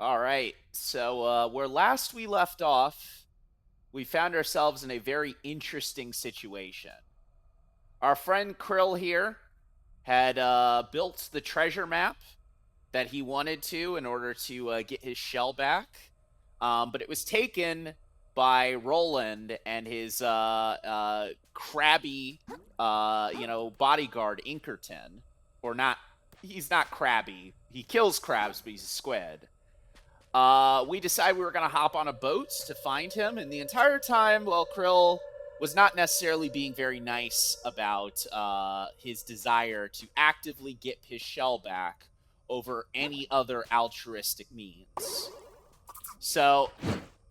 All right. So where last we left off, we found ourselves in a very interesting situation. Our friend Krill here had built the treasure map that he wanted to in order to get his shell back, but it was taken by Roland and his crabby, bodyguard Inkerton, or not. He's not crabby. He kills crabs, but he's a squid. We decided we were going to hop on a boat to find him, and the entire time, well, Krill was not necessarily being very nice about his desire to actively get his shell back over any other altruistic means. So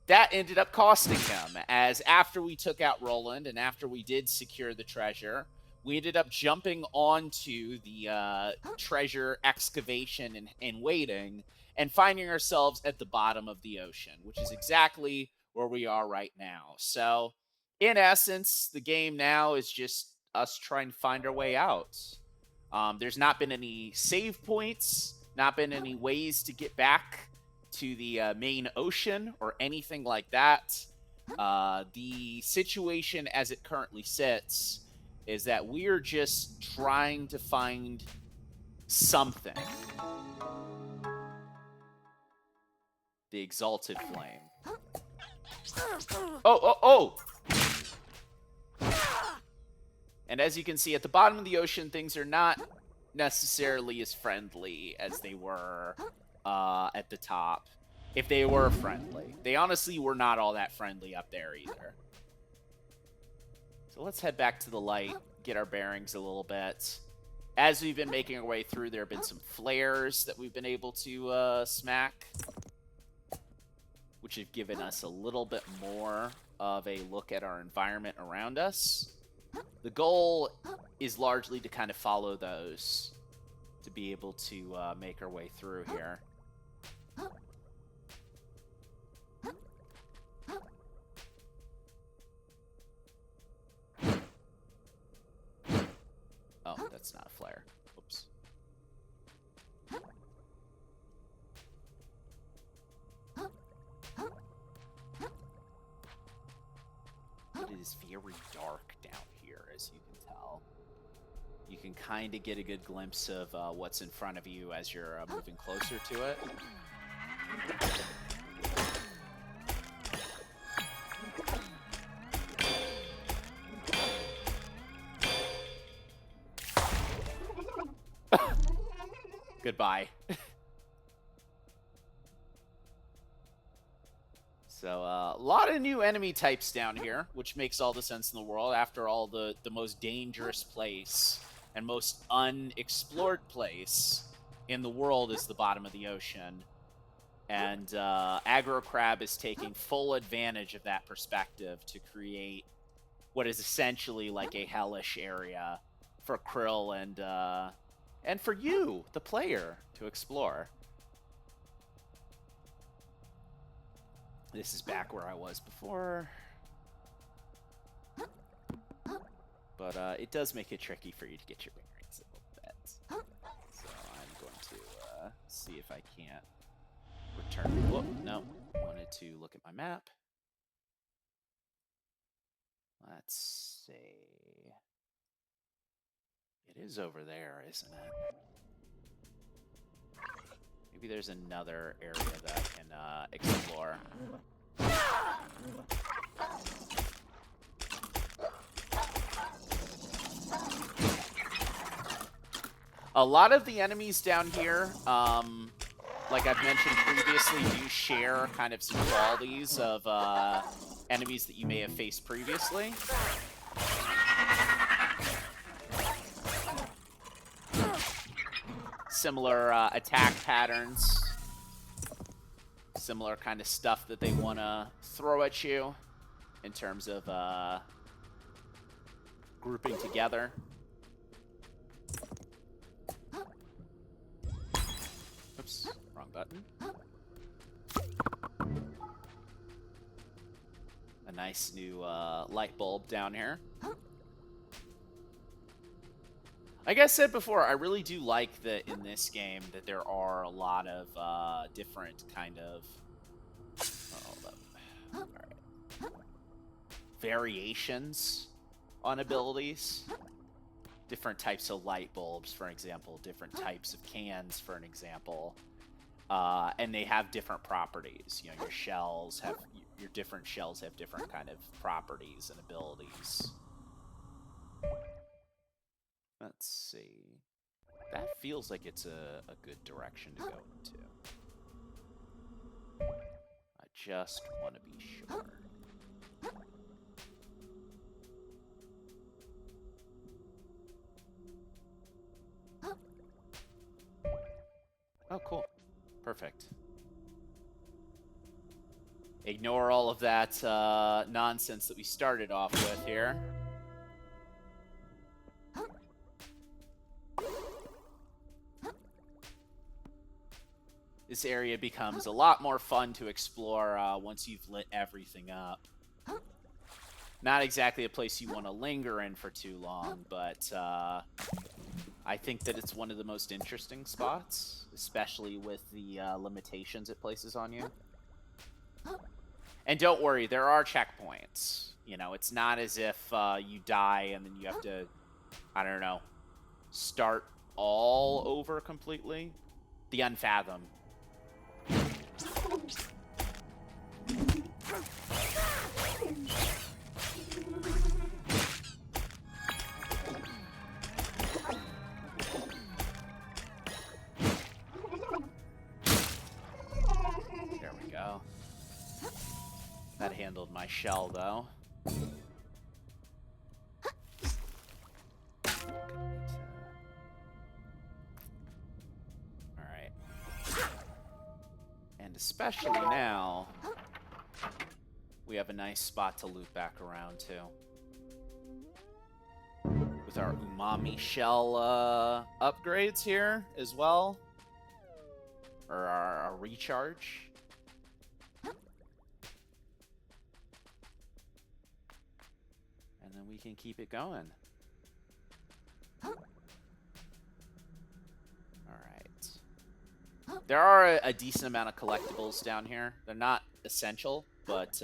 that ended up costing him, as after we took out Roland and after we did secure the treasure, we ended up jumping onto the treasure excavation and waiting and finding ourselves at the bottom of the ocean, which is exactly where we are right now. So, in essence, the game now is just us trying to find our way out. There's not been any save points, not been any ways to get back to the main ocean or anything like that. The situation as it currently sits is that we're just trying to find something. The Exalted Flame. Oh! And as you can see, at the bottom of the ocean, things are not necessarily as friendly as they were at the top. If they were friendly. They honestly were not all that friendly up there either. So let's head back to the light, get our bearings a little bit. As we've been making our way through, there have been some flares that we've been able to smack, which have given us a little bit more of a look at our environment around us. The goal is largely to kind of follow those to be able to make our way through here. Oh, that's not a flare. Oops. It is very dark down here, as you can tell. You can kind of get a good glimpse of what's in front of you as you're moving closer to it. Goodbye. So, a lot of new enemy types down here, which makes all the sense in the world. After all, the most dangerous place and most unexplored place in the world is the bottom of the ocean. And Aggro Crab is taking full advantage of that perspective to create what is essentially like a hellish area for Krill and for you, the player, to explore. This is back where I was before. But it does make it tricky for you to get your bearings a little bit. So I'm going to see if I can't return. Whoop, no. Wanted to look at my map. Let's see. It is over there, isn't it? Maybe there's another area that I can explore. A lot of the enemies down here, like I've mentioned previously, do share kind of some qualities of enemies that you may have faced previously. Similar attack patterns, similar kind of stuff that they want to throw at you in terms of grouping together. Oops, wrong button. A nice new light bulb down here. Like I said before, I really do like that in this game that there are a lot of different kind of variations on abilities. Different types of light bulbs, for example, different types of cans, for an example. And they have different properties. You know, your different shells have different kind of properties and abilities. Let's see. That feels like it's a good direction to go into. I just want to be sure. Oh, cool. Perfect. Ignore all of that nonsense that we started off with here. This area becomes a lot more fun to explore once you've lit everything up. Not exactly a place you want to linger in for too long, but I think that it's one of the most interesting spots, especially with the limitations it places on you. And don't worry, there are checkpoints. You know, it's not as if you die and then you have to, I don't know, start all over completely. The Unfathom. There we go. That handled my shell, though. Alright. And especially now, we have a nice spot to loop back around to. With our umami shell upgrades here as well. Or our recharge. And then we can keep it going. Alright. There are a decent amount of collectibles down here. They're not essential, but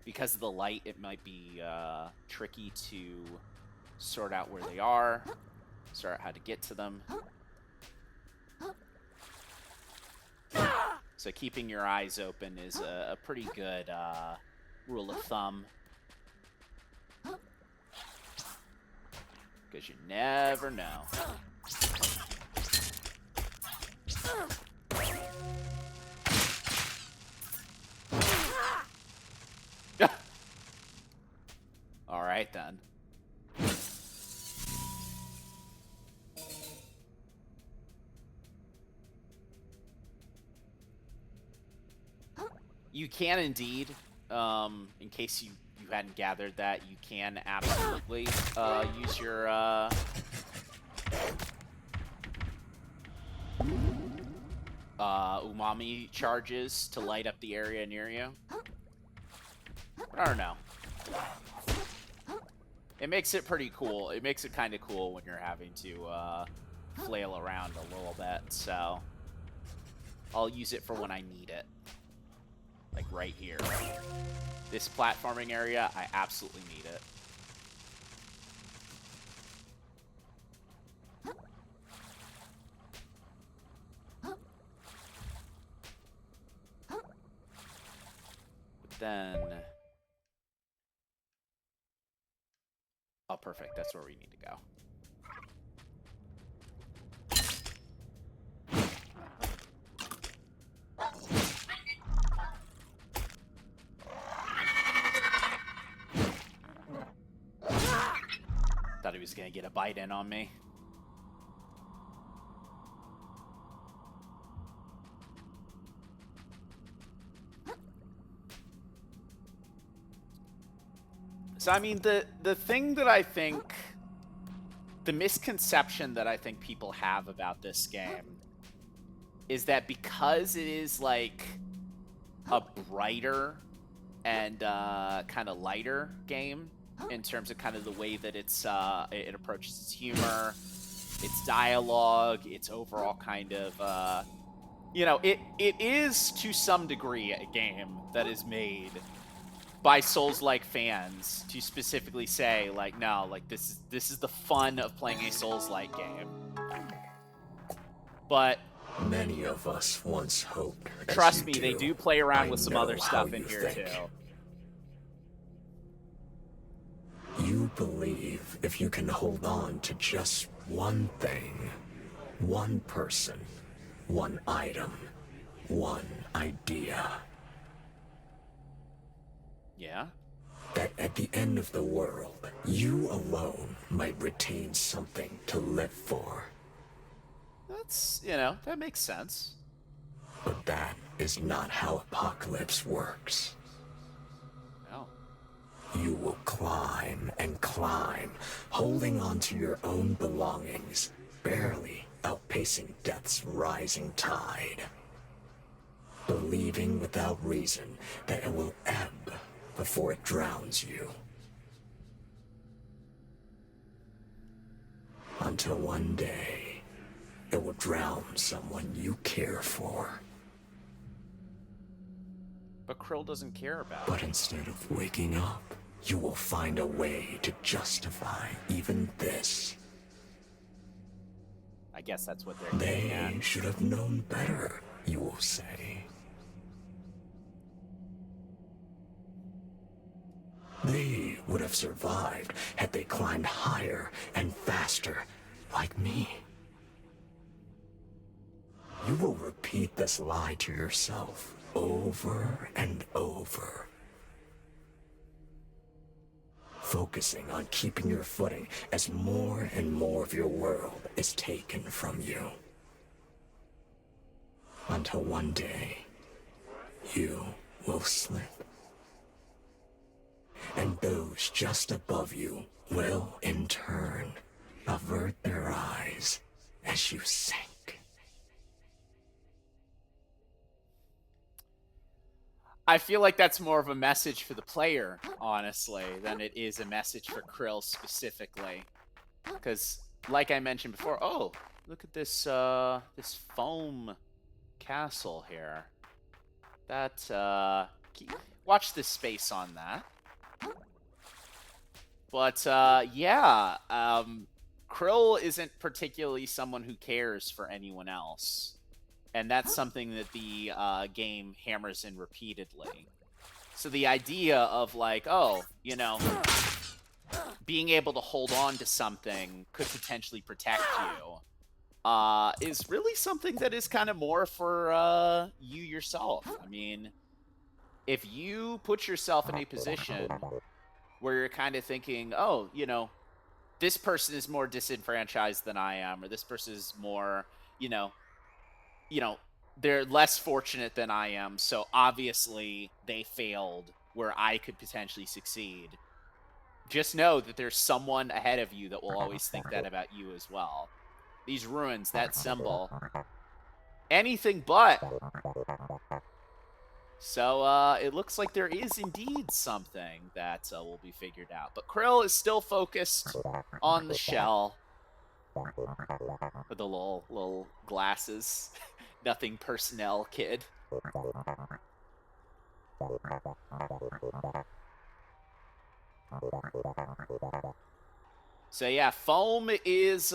because of the light, it might be tricky to sort out where they are, sort out how to get to them. So keeping your eyes open is a pretty good rule of thumb. Because you never know. All right, then. You can indeed, in case you hadn't gathered that, you can absolutely use your umami charges to light up the area near you. But I don't know. It makes it pretty cool. It makes it kind of cool when you're having to flail around a little bit, so I'll use it for when I need it. Like right here. This platforming area, I absolutely need it. But then... Oh, perfect. That's where we need to go. Thought he was gonna get a bite in on me. So, I mean, the thing that I think... The misconception that I think people have about this game is that because it is, like, a brighter and kind of lighter game, in terms of kind of the way that it approaches its humor, its dialogue, its overall kind of it is to some degree a game that is made by Souls-like fans to specifically say like, no, like this is the fun of playing a Souls-like game. But many of us once hoped. Trust me, they do play around with some other stuff in here too. You believe if you can hold on to just one thing, one person, one item, one idea. Yeah? That at the end of the world, you alone might retain something to live for. That's, that makes sense. But that is not how Apocalypse works. No. You will climb and climb, holding on to your own belongings, barely outpacing death's rising tide. Believing without reason that it will ebb before it drowns you. Until one day, it will drown someone you care for. But Krill doesn't care about it. But instead of waking up, you will find a way to justify even this. I guess that's what they're getting at. They should have known better, you will say. They would have survived had they climbed higher and faster, like me. You will repeat this lie to yourself over and over, focusing on keeping your footing as more and more of your world is taken from you. Until one day, you will slip. And those just above you will, in turn, avert their eyes as you sink. I feel like that's more of a message for the player, honestly, than it is a message for Krill specifically. Because, like I mentioned before, oh, look at this this foam castle here. That watch this space on that. But yeah, Krill isn't particularly someone who cares for anyone else. And that's something that the game hammers in repeatedly. So the idea of like, oh, being able to hold on to something could potentially protect you is really something that is kind of more for you yourself. I mean, if you put yourself in a position where you're kind of thinking, oh, this person is more disenfranchised than I am, or this person is more, they're less fortunate than I am, so obviously they failed where I could potentially succeed. Just know that there's someone ahead of you that will always think that about you as well. These ruins, that symbol, anything but. So it looks like there is indeed something that will be figured out. But Krill is still focused on the shell. With the little glasses. Nothing personnel, kid. So yeah, foam is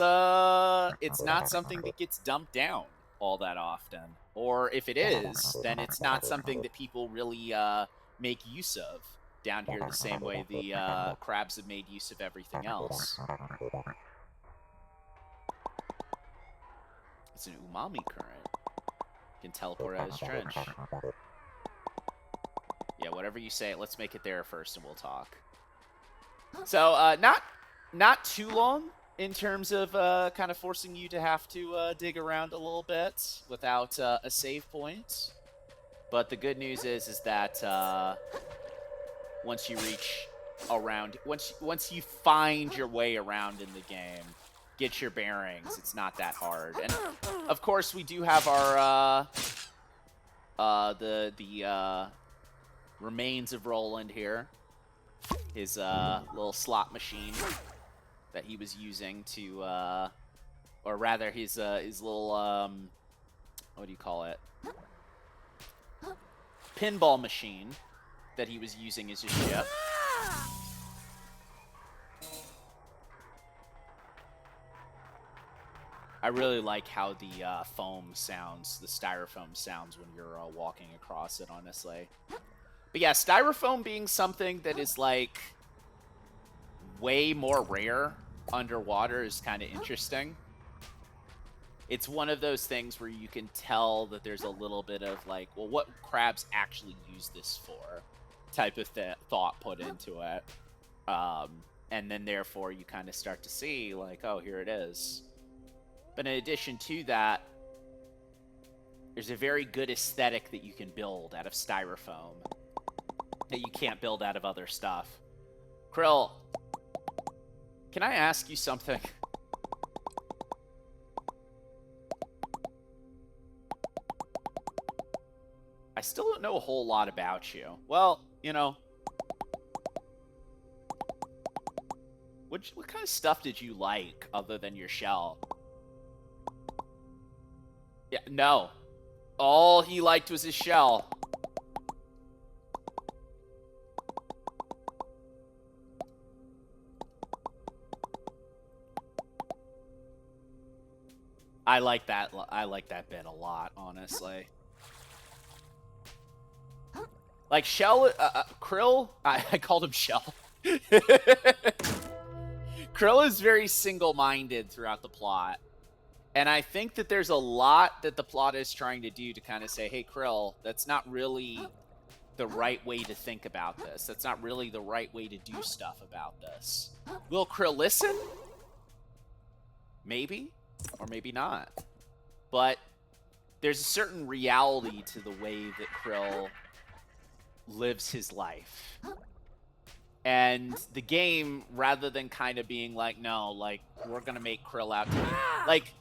it's not something that gets dumped down all that often. Or if it is, then it's not something that people really make use of down here the same way the crabs have made use of everything else. It's an umami current. Can teleport out of his trench. Yeah, whatever you say, let's make it there first and we'll talk. So, not too long in terms of kind of forcing you to have to dig around a little bit without a save point. But the good news is that once you reach around, once you find your way around in the game, get your bearings, it's not that hard. And of course, we do have our the remains of Roland here. his little slot machine that he was using to, or rather his little what do you call it? Pinball machine that he was using as his ship. I really like how the foam sounds, the styrofoam sounds when you're walking across it, honestly. But yeah, styrofoam being something that is like way more rare underwater is kind of interesting. It's one of those things where you can tell that there's a little bit of like, well, what crabs actually use this for type of thought put into it. And then therefore you kind of start to see like, oh, here it is. But in addition to that, there's a very good aesthetic that you can build out of styrofoam that you can't build out of other stuff. Krill, can I ask you something? I still don't know a whole lot about you. Well, you know, what kind of stuff did you like other than your shell? Yeah, no. All he liked was his shell. I like that bit a lot, honestly. Like Shell, Krill, I called him Shell. Krill is very single-minded throughout the plot. And I think that there's a lot that the plot is trying to do to kind of say, hey, Krill, that's not really the right way to think about this. That's not really the right way to do stuff about this. Will Krill listen? Maybe, or maybe not. But there's a certain reality to the way that Krill lives his life. And the game, rather than kind of being like, no, like, we're going to make Krill out to be... Like,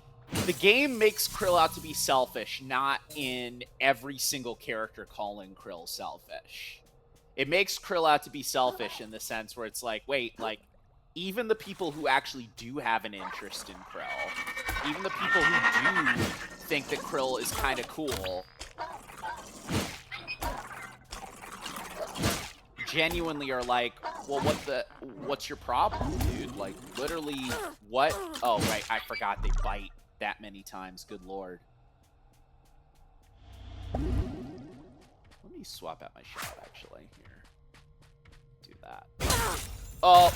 the game makes Krill out to be selfish, not in every single character calling Krill selfish. It makes Krill out to be selfish in the sense where it's like, wait, like, even the people who actually do have an interest in Krill, even the people who do think that Krill is kind of cool, genuinely are like, well, what's your problem, dude? Like, literally, what? Oh, right, I forgot they bite that many times. Good lord. Let me swap out my shot, actually. Here. Do that. Oh!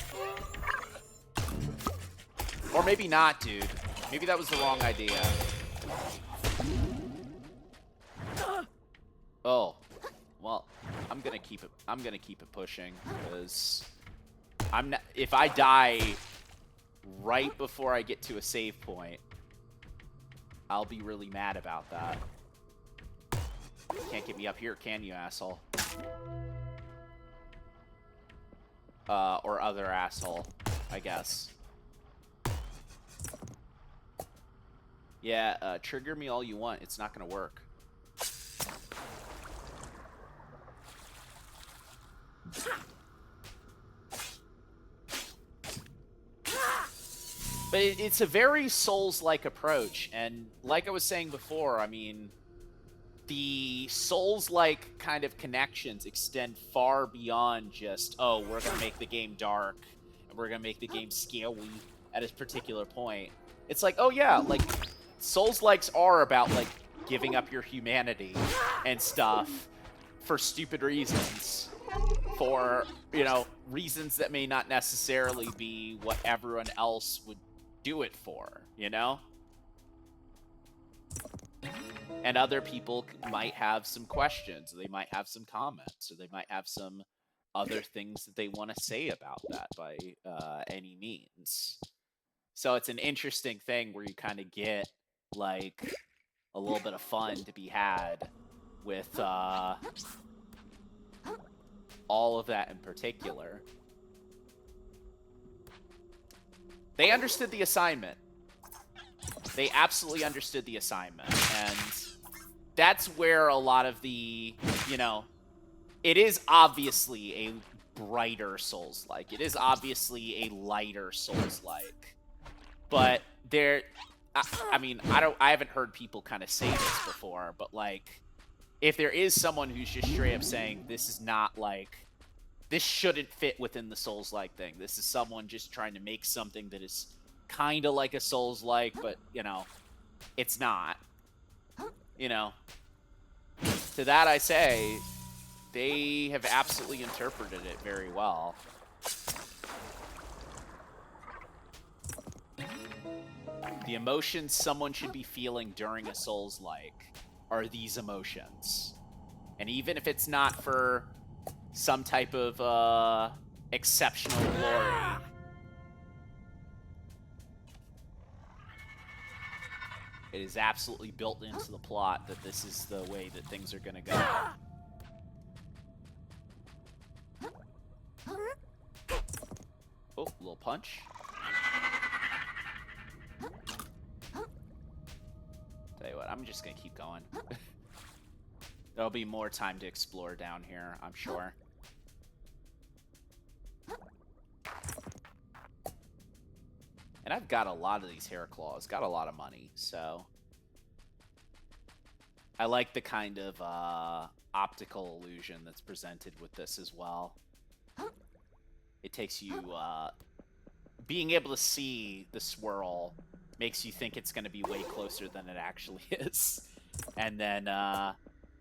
Or maybe not, dude. Maybe that was the wrong idea. Oh. Well, I'm gonna keep it pushing, because I'm not, if I die right before I get to a save point, I'll be really mad about that. Can't get me up here, can you, asshole? Or other asshole, I guess. Yeah, trigger me all you want. It's not gonna work. But it's a very Souls-like approach, and like I was saying before, I mean, the Souls-like kind of connections extend far beyond just, oh, we're going to make the game dark, and we're going to make the game scary at a particular point. It's like, oh yeah, like, Souls-likes are about, like, giving up your humanity and stuff for stupid reasons. For, you know, reasons that may not necessarily be what everyone else would do it for, you know? And other people might have some questions, or they might have some comments, or they might have some other things that they want to say about that by any means. So it's an interesting thing where you kind of get, like, a little bit of fun to be had with all of that in particular. They understood the assignment. They absolutely understood the assignment. And that's where a lot of the, you know, it is obviously a brighter Souls-like. It is obviously a lighter Souls-like. But there, I mean, I haven't heard people kind of say this before, but like, if there is someone who's just straight up saying this is not like, this shouldn't fit within the Souls-like thing. This is someone just trying to make something that is kind of like a Souls-like, but, you know, it's not. You know, to that I say, they have absolutely interpreted it very well. The emotions someone should be feeling during a Souls-like are these emotions. And even if it's not for some type of exceptional glory, it is absolutely built into the plot that this is the way that things are going to go. Oh, little punch. Tell you what, I'm just going to keep going. There'll be more time to explore down here, I'm sure. And I've got a lot of these hair claws, got a lot of money, so I like the kind of optical illusion that's presented with this as well. It takes you, being able to see the swirl makes you think it's going to be way closer than it actually is. And then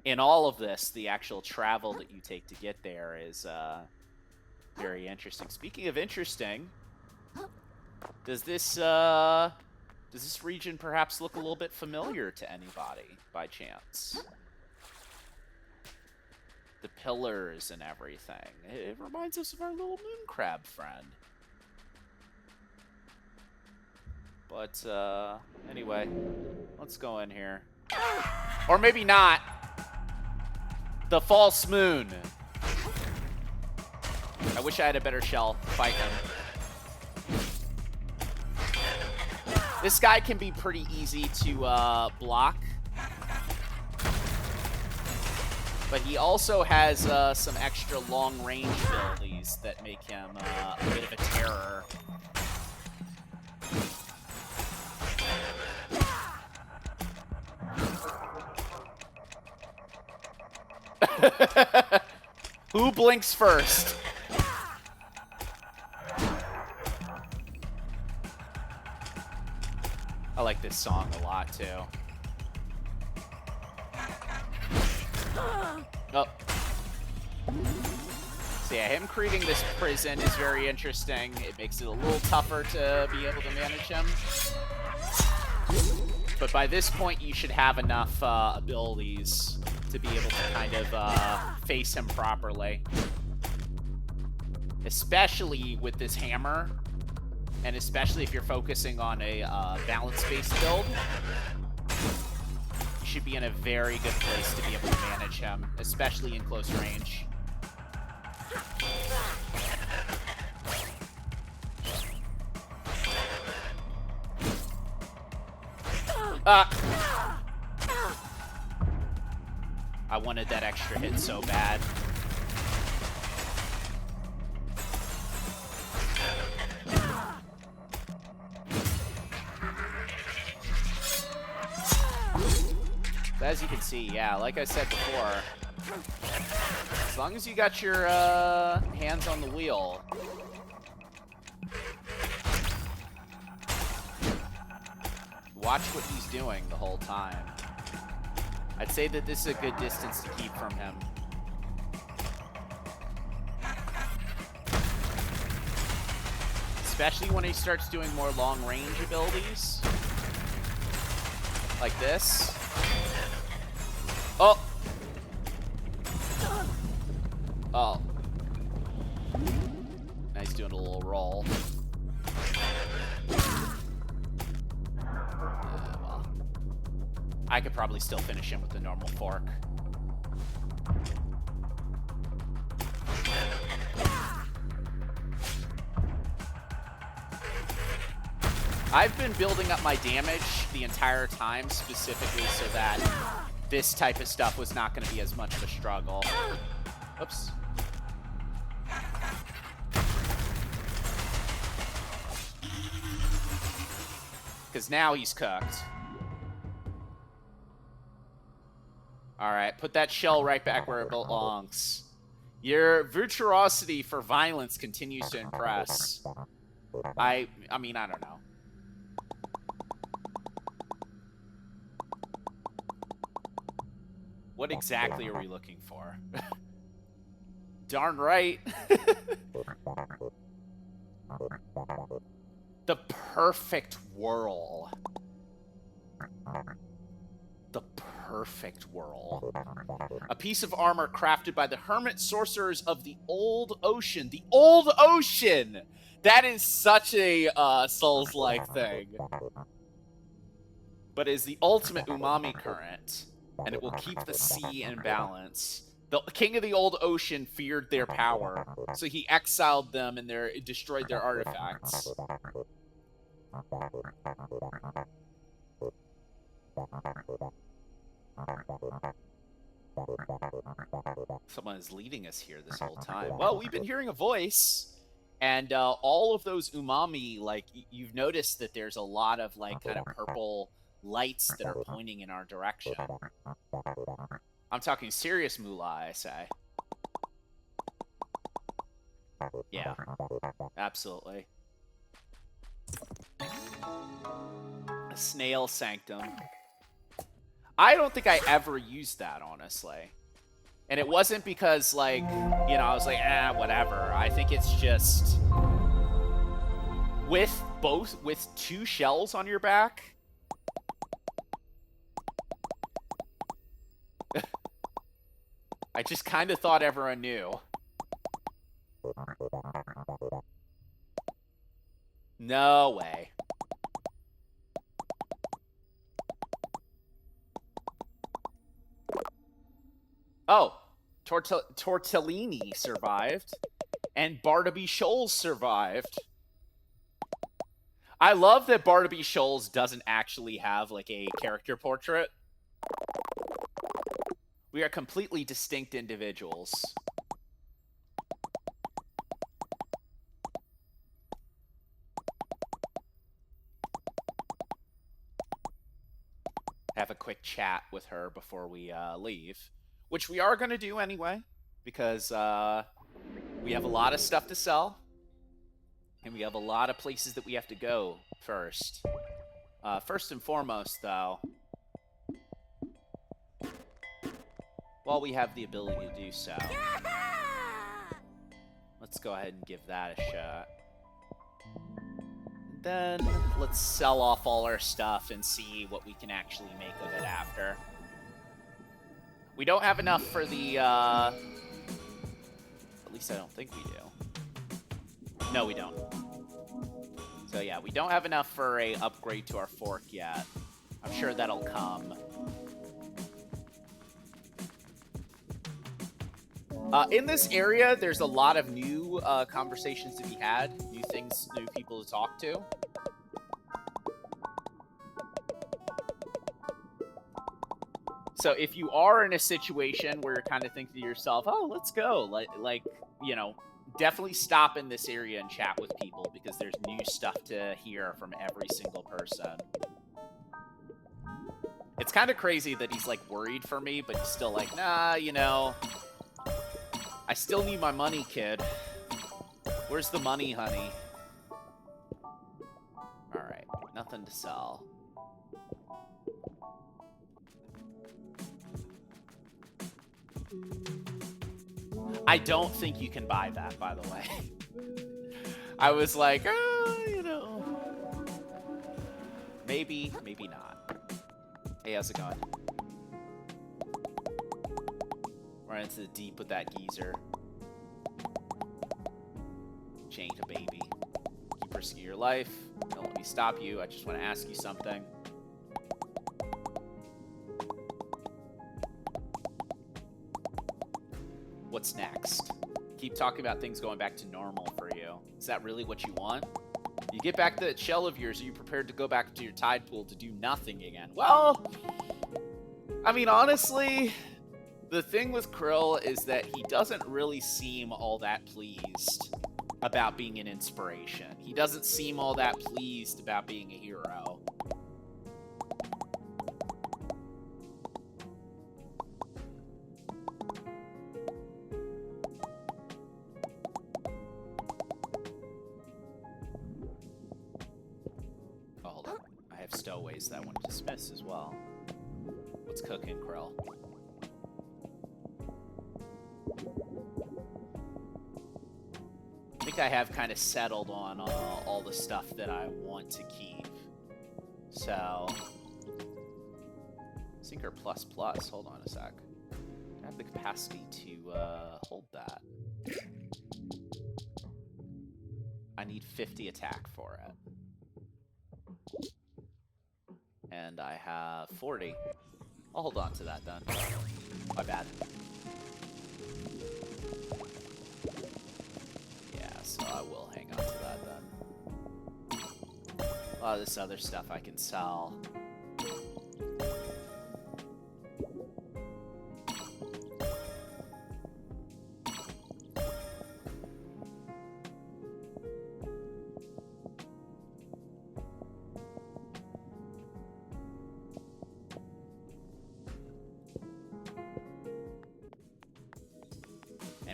in all of this, the actual travel that you take to get there is very interesting. Speaking of interesting, does this region perhaps look a little bit familiar to anybody by chance? The pillars and everything. It reminds us of our little moon crab friend. But anyway, let's go in here. Or maybe not. The false moon. I wish I had a better shell to fight him. This guy can be pretty easy to block. But he also has some extra long-range abilities that make him a bit of a terror. Who blinks first? I like this song a lot, too. Oh. So yeah, him creating this prison is very interesting. It makes it a little tougher to be able to manage him. But by this point, you should have enough abilities to be able to kind of face him properly. Especially with this hammer. And especially if you're focusing on a balance-based build. You should be in a very good place to be able to manage him. Especially in close range. I wanted that extra hit so bad. But as you can see, yeah, like I said before, as long as you got your hands on the wheel, watch what he's doing the whole time. I'd say that this is a good distance to keep from him. Especially when he starts doing more long-range abilities. Like this. Oh! Oh. Now he's doing a little roll. Well. I could probably still finish him with the normal fork. I've been building up my damage the entire time, specifically so that this type of stuff was not going to be as much of a struggle. Oops. Because now he's cooked. Alright, put that shell right back where it belongs. Your virtuosity for violence continues to impress. I mean, I don't know. What exactly are we looking for? Darn right. The perfect whirl. The perfect whirl. A piece of armor crafted by the hermit sorcerers of the Old Ocean. The Old Ocean! That is such a Souls-like thing. But is the ultimate umami current, and it will keep the sea in balance. The king of the Old Ocean feared their power, so he exiled them and destroyed their artifacts. Someone is leading us here this whole time. Well, we've been hearing a voice, and all of those umami, like, you've noticed that there's a lot of, like, kind of purple lights that are pointing in our direction. I'm talking serious moolah, I say. Yeah, absolutely. A snail sanctum. I don't think I ever used that, honestly. And it wasn't because, like, you know, I was like, whatever. I think it's just with two shells on your back. I just kind of thought everyone knew. No way. Oh, Tortellini survived, and Barnaby Shoals survived. I love that Barnaby Shoals doesn't actually have, like, a character portrait. We are completely distinct individuals. Have a quick chat with her before we leave. Which we are going to do anyway, because we have a lot of stuff to sell. And we have a lot of places that we have to go first. First and foremost, though, while we have the ability to do so, let's go ahead and give that a shot. Then let's sell off all our stuff and see what we can actually make of it after. We don't have enough for the, at least I don't think we do. No, we don't. So yeah, we don't have enough for a upgrade to our fork yet. I'm sure that'll come. In this area, there's a lot of new conversations to be had, new things, new people to talk to. So if you are in a situation where you're kind of thinking to yourself, oh, let's go, like, you know, definitely stop in this area and chat with people, because there's new stuff to hear from every single person. It's kind of crazy that he's, like, worried for me, but he's still like, nah, you know, I still need my money, kid. Where's the money, honey? Alright, nothing to sell. I don't think you can buy that, by the way. I was like, you know. Maybe, maybe not. Hey, how's it going? Run into the deep with that geezer. She ain't a baby. Keep risking your life. Don't let me stop you. I just want to ask you something. What's next? Keep talking about things going back to normal for you. Is that really what you want? You get back that shell of yours, are you prepared to go back to your tide pool to do nothing again? Well, I mean, honestly, the thing with Krill is that he doesn't really seem all that pleased about being an inspiration. He doesn't seem all that pleased about being a hero. Oh, hold on. I have stowaways that I want to dismiss as well. What's cooking, Krill? I think I have kind of settled on all the stuff that I want to keep. So, Sinker plus plus. Hold on a sec. I have the capacity to hold that. I need 50 attack for it. And I have 40. I'll hold on to that then. My bad. So I will hang on to that then. A lot of this other stuff I can sell.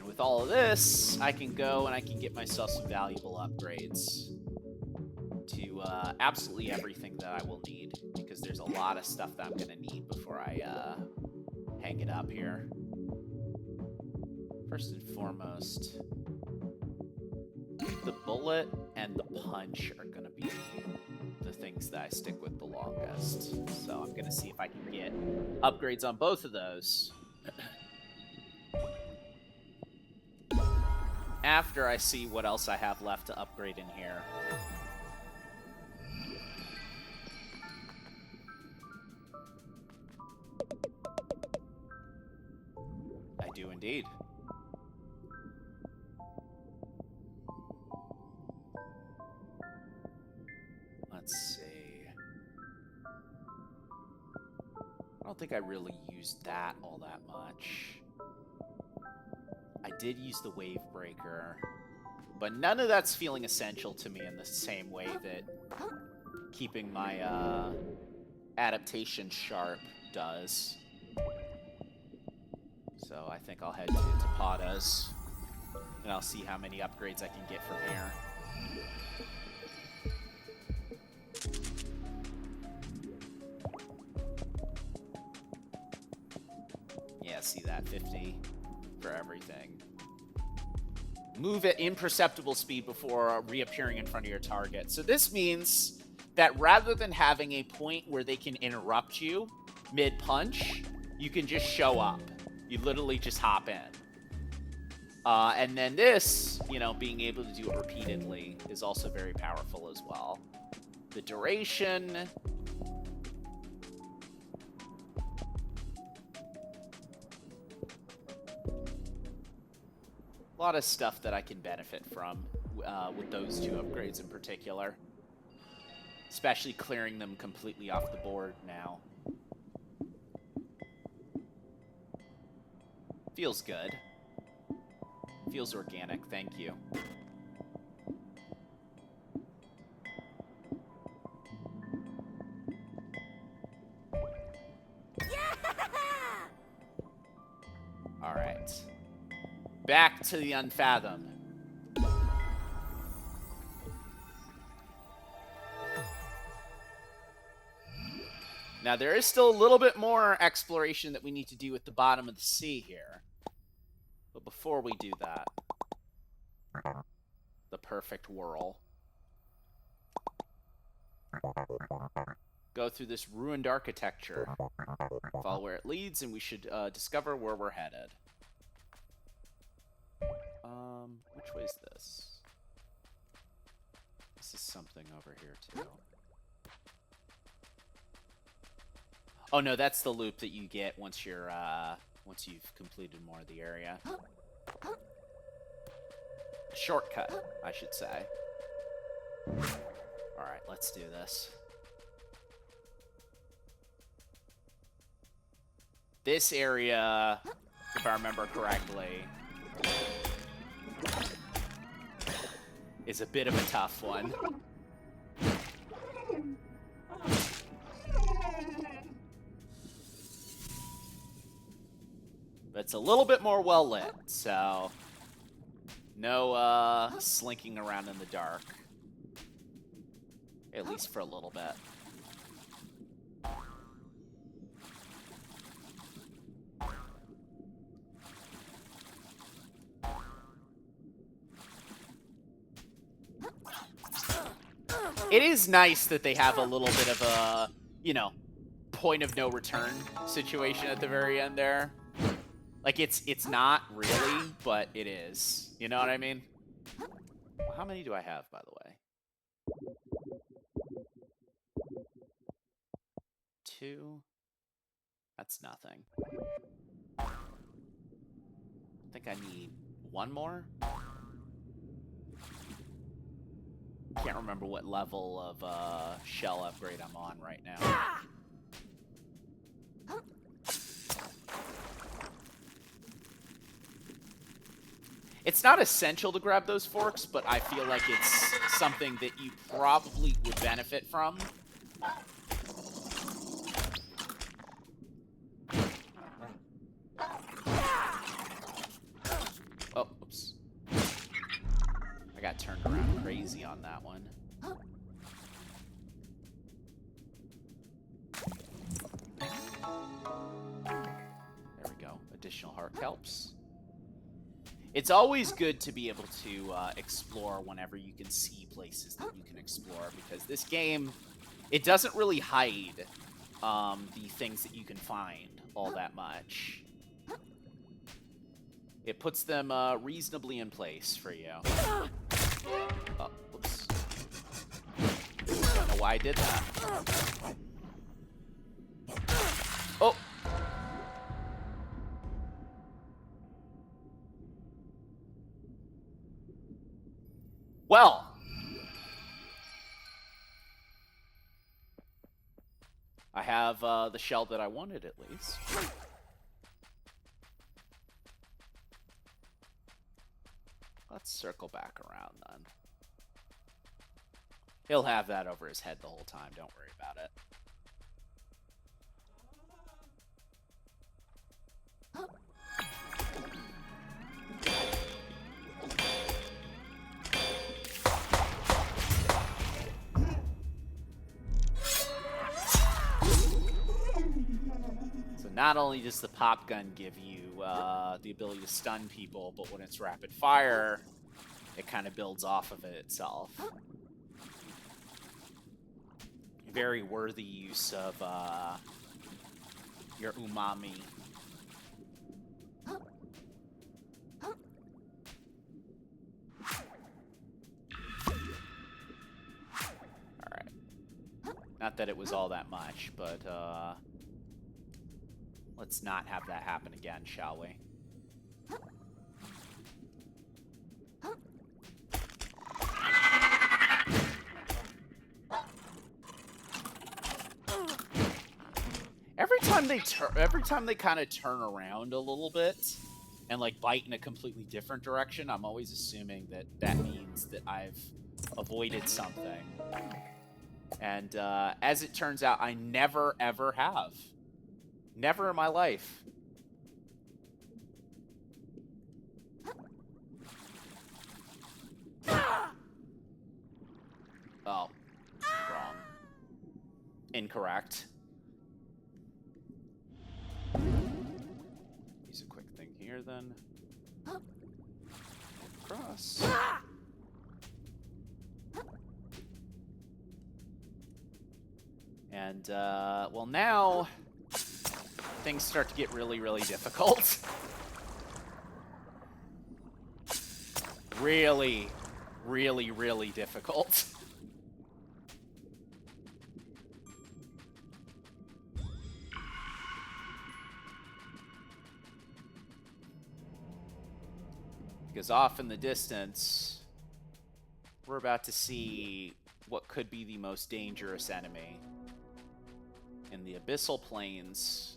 With all of this, I can go and I can get myself some valuable upgrades to absolutely everything that I will need, because there's a lot of stuff that I'm going to need before I hang it up here. First and foremost, the bullet and the punch are going to be the things that I stick with the longest. So I'm going to see if I can get upgrades on both of those. After I see what else I have left to upgrade in here. I do indeed. Let's see. I don't think I really used that all that much. I did use the wave breaker, but none of that's feeling essential to me in the same way that keeping my adaptation sharp does. So I think I'll head to Tapada's, and I'll see how many upgrades I can get from here. Yeah, see that? 50 for everything. Move at imperceptible speed before reappearing in front of your target. So this means that rather than having a point where they can interrupt you mid-punch, you can just show up. You literally just hop in. And then this, you know, being able to do it repeatedly is also very powerful as well. The duration... a lot of stuff that I can benefit from with those two upgrades in particular. Especially clearing them completely off the board now. Feels good. Feels organic, thank you. Alright. Back to the Unfathomed. Now, there is still a little bit more exploration that we need to do at the bottom of the sea here. But before we do that, the perfect whirl. Go through this ruined architecture. Follow where it leads, and we should discover where we're headed. Which way is this? This is something over here, too. Oh, no, that's the loop that you get once you're, once you've completed more of the area. Shortcut, I should say. Alright, let's do this. This area, if I remember correctly, is a bit of a tough one. But it's a little bit more well lit, so no slinking around in the dark. At least for a little bit. It is nice that they have a little bit of a, you know, point of no return situation at the very end there. Like, it's not really, but it is. You know what I mean? How many do I have, by the way? 2. That's nothing. I think I need 1 more. Can't remember what level of shell upgrade I'm on right now. It's not essential to grab those forks, but I feel like it's something that you probably would benefit from. Oh, oops. I got turned around crazy on that one. There we go. Additional heart helps. It's always good to be able to explore whenever you can see places that you can explore, because this game, it doesn't really hide the things that you can find all that much. It puts them reasonably in place for you. Oh, oops. Don't know why I did that. Oh! Well, I have the shell that I wanted, at least. Let's circle back around, then. He'll have that over his head the whole time, don't worry about it. Not only does the pop gun give you the ability to stun people, but when it's rapid fire, it kind of builds off of it itself. Very worthy use of your umami. Alright. Not that it was all that much, but let's not have that happen again, shall we? Every time they kind of turn around a little bit and like bite in a completely different direction, I'm always assuming that that means that I've avoided something. And as it turns out, I never ever have. Never in my life. Oh. Wrong. Incorrect. Use a quick thing here, then. Cross. And, well, now things start to get really, really difficult. Really, really, really difficult. Because off in the distance, we're about to see what could be the most dangerous enemy in the abyssal plains.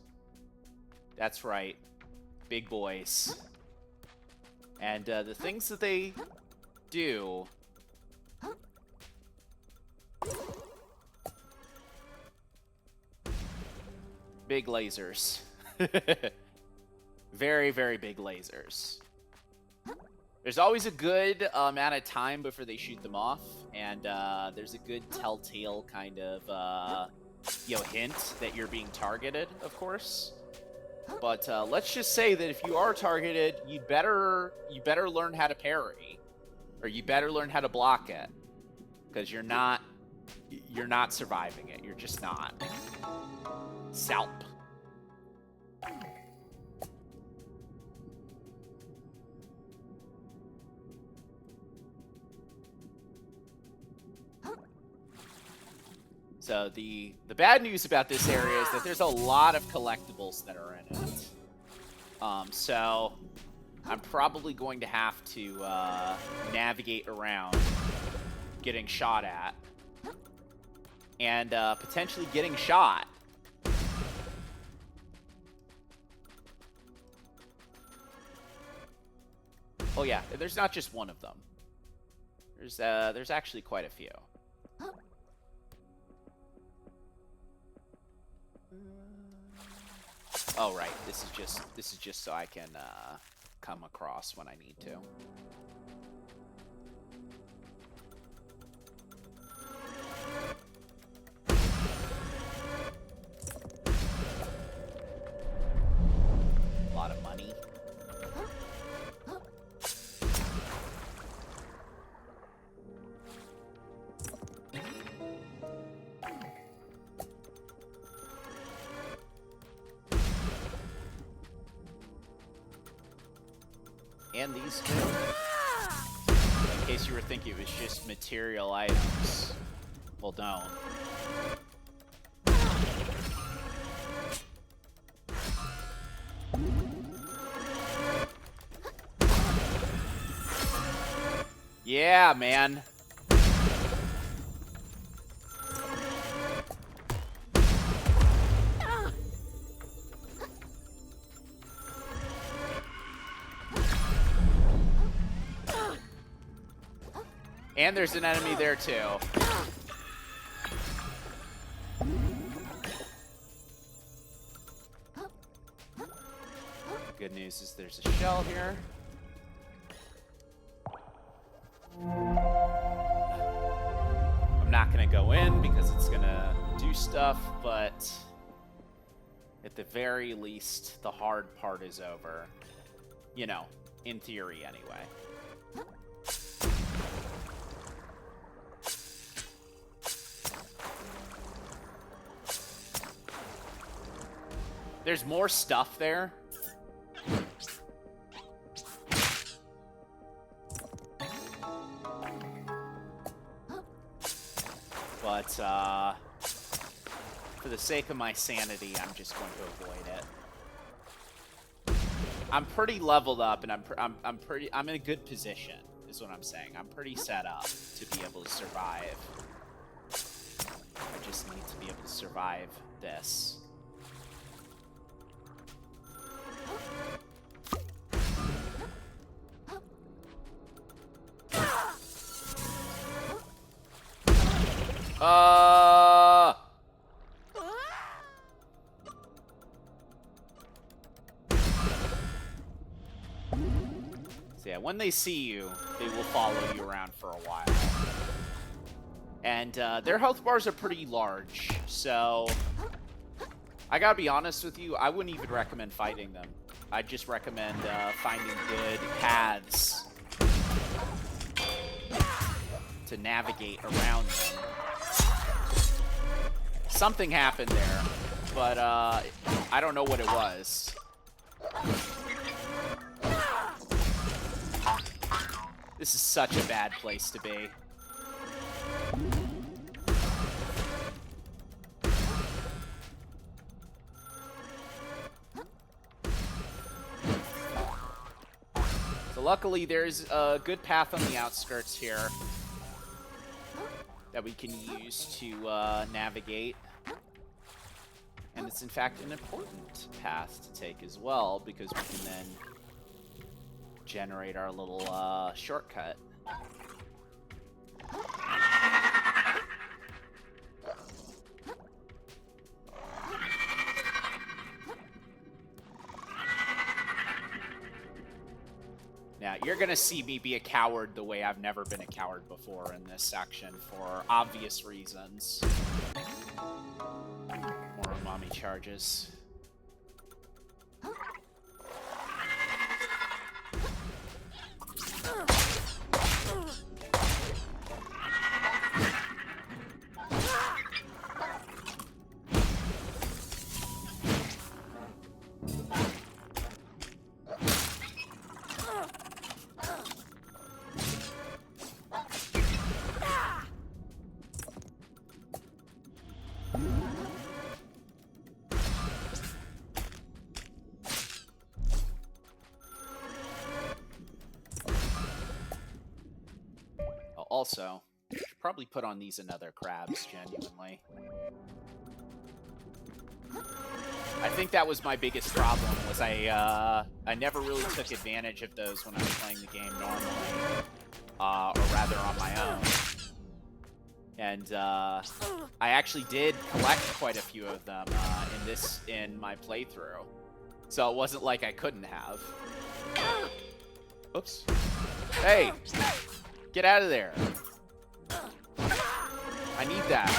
That's right, big boys. And the things that they do Big lasers. Very, very big lasers. There's always a good amount of time before they shoot them off, and there's a good telltale kind of hint that you're being targeted, of course. But let's just say that if you are targeted, you better learn how to parry, or you better learn how to block it, because you're not surviving it. You're just not. Salp. So the bad news about this area is that there's a lot of collectibles that are in it. So I'm probably going to have to navigate around getting shot at and potentially getting shot. Oh yeah, there's not just one of them. There's actually quite a few. Oh right, this is just so I can come across when I need to. A lot of money. And these two. In case you were thinking it was just material items. Well, don't. Yeah, man. And there's an enemy there too. Good news is there's a shell here. I'm not gonna go in because it's gonna do stuff, but at the very least, the hard part is over. You know, in theory anyway. There's more stuff there. But, for the sake of my sanity, I'm just going to avoid it. I'm pretty leveled up, and I'm in a good position, is what I'm saying. I'm pretty set up to be able to survive. I just need to be able to survive this. So yeah, when they see you, they will follow you around for a while. And their health bars are pretty large, so I gotta be honest with you, I wouldn't even recommend fighting them. I'd just recommend finding good paths to navigate around them. Something happened there, but I don't know what it was. This is such a bad place to be. So luckily there's a good path on the outskirts here that we can use to navigate. And it's in fact an important path to take as well, because we can then generate our little shortcut. Now, you're going to see me be a coward the way I've never been a coward before in this section for obvious reasons. More umami charges. Also, should probably put on these another crabs, genuinely. I think that was my biggest problem, was I never really took advantage of those when I was playing the game normally, or rather on my own. And I actually did collect quite a few of them in my playthrough, so it wasn't like I couldn't have. Oops. Hey! Get out of there. I need that.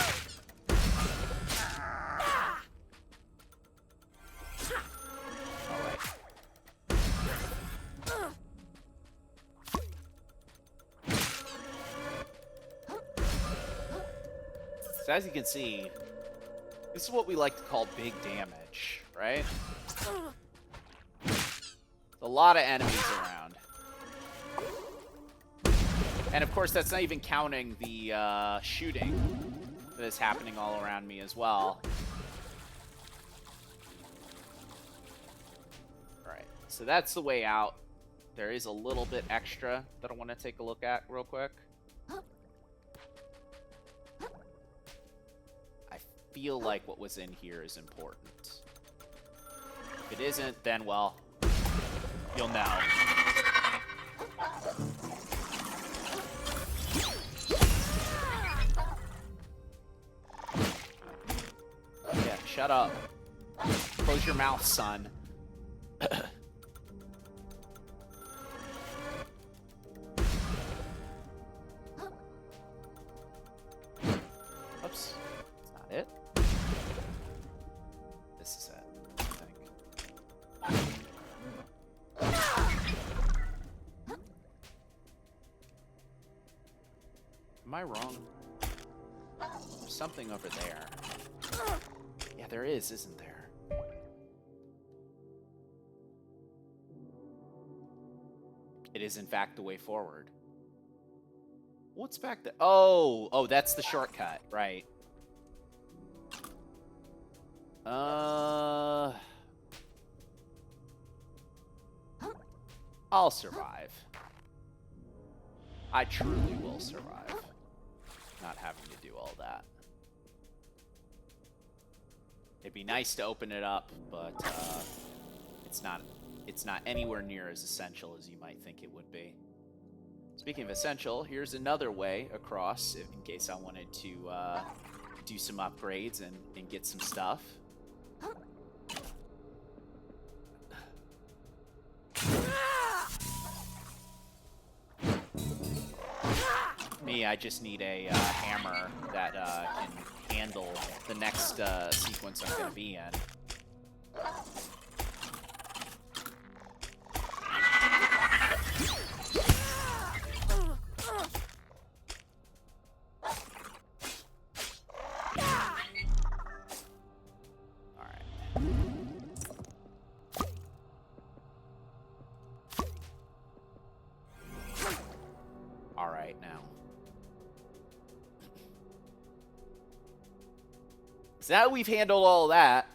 Alright. So as you can see, this is what we like to call big damage, right? There's a lot of enemies around. And of course, that's not even counting the shooting that is happening all around me as well. Alright, so that's the way out. There is a little bit extra that I want to take a look at real quick. I feel like what was in here is important. If it isn't, then, well, you'll know. Shut up. Close your mouth, son. Oops. That's not it. This is it, I think. Am I wrong? There's something over there. Yeah, there is, isn't there? It is, in fact, the way forward. What's back there? Oh, that's the shortcut, right. I'll survive. I truly will survive. Not having to do all that. It'd be nice to open it up, but it's not anywhere near as essential as you might think it would be. Speaking of essential, here's another way across in case I wanted to do some upgrades and get some stuff. Me, I just need a hammer that can handle the next sequence I'm going to be in. Alright, now. So now that we've handled all that,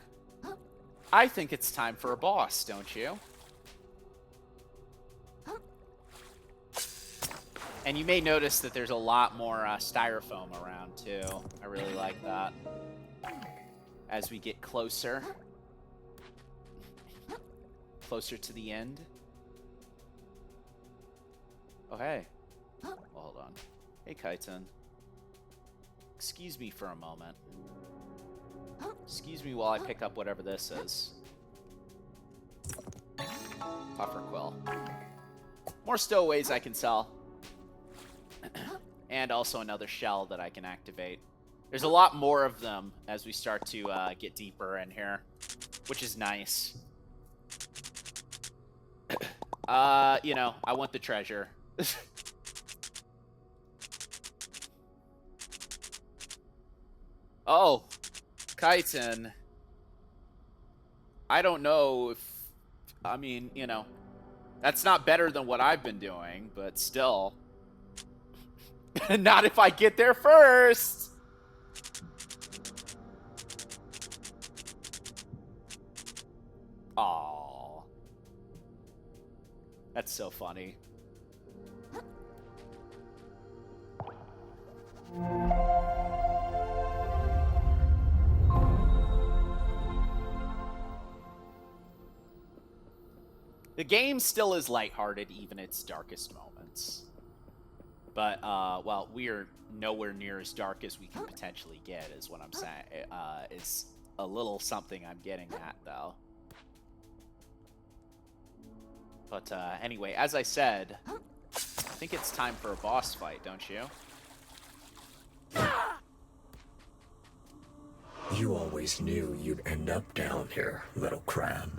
I think it's time for a boss, don't you? And you may notice that there's a lot more styrofoam around, too. I really like that. As we get closer. Closer to the end. Oh, hey. Well, hold on. Hey, Kaiten. Excuse me for a moment. Excuse me while I pick up whatever this is. Puffer quill. More stowaways I can sell. And also another shell that I can activate. There's a lot more of them as we start to get deeper in here, which is nice. You know, I want the treasure. Oh, Kaiten. I don't know if... I mean, you know, that's not better than what I've been doing, but still. Not if I get there first! Aww. That's so funny. The game still is lighthearted, even its darkest moments. But, well, we are nowhere near as dark as we can potentially get, is what I'm saying. It's a little something I'm getting at, though. But, anyway, as I said, I think it's time for a boss fight, don't you? You always knew you'd end up down here, little crab.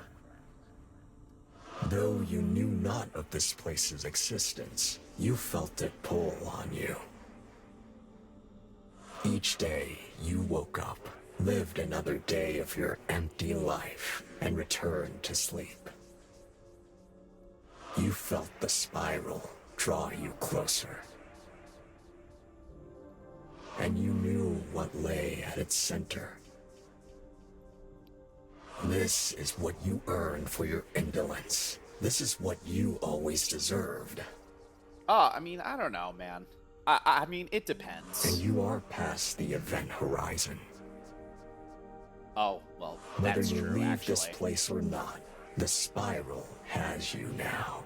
Though you knew not of this place's existence, you felt it pull on you. Each day, you woke up, lived another day of your empty life, and returned to sleep. You felt the spiral draw you closer. And you knew what lay at its center. This is what you earned for your indolence. This is what you always deserved. I mean, I don't know, man. I mean, it depends. And you are past the event horizon. Oh, well, Whether that's you true, leave actually. this place or not, the spiral has you now.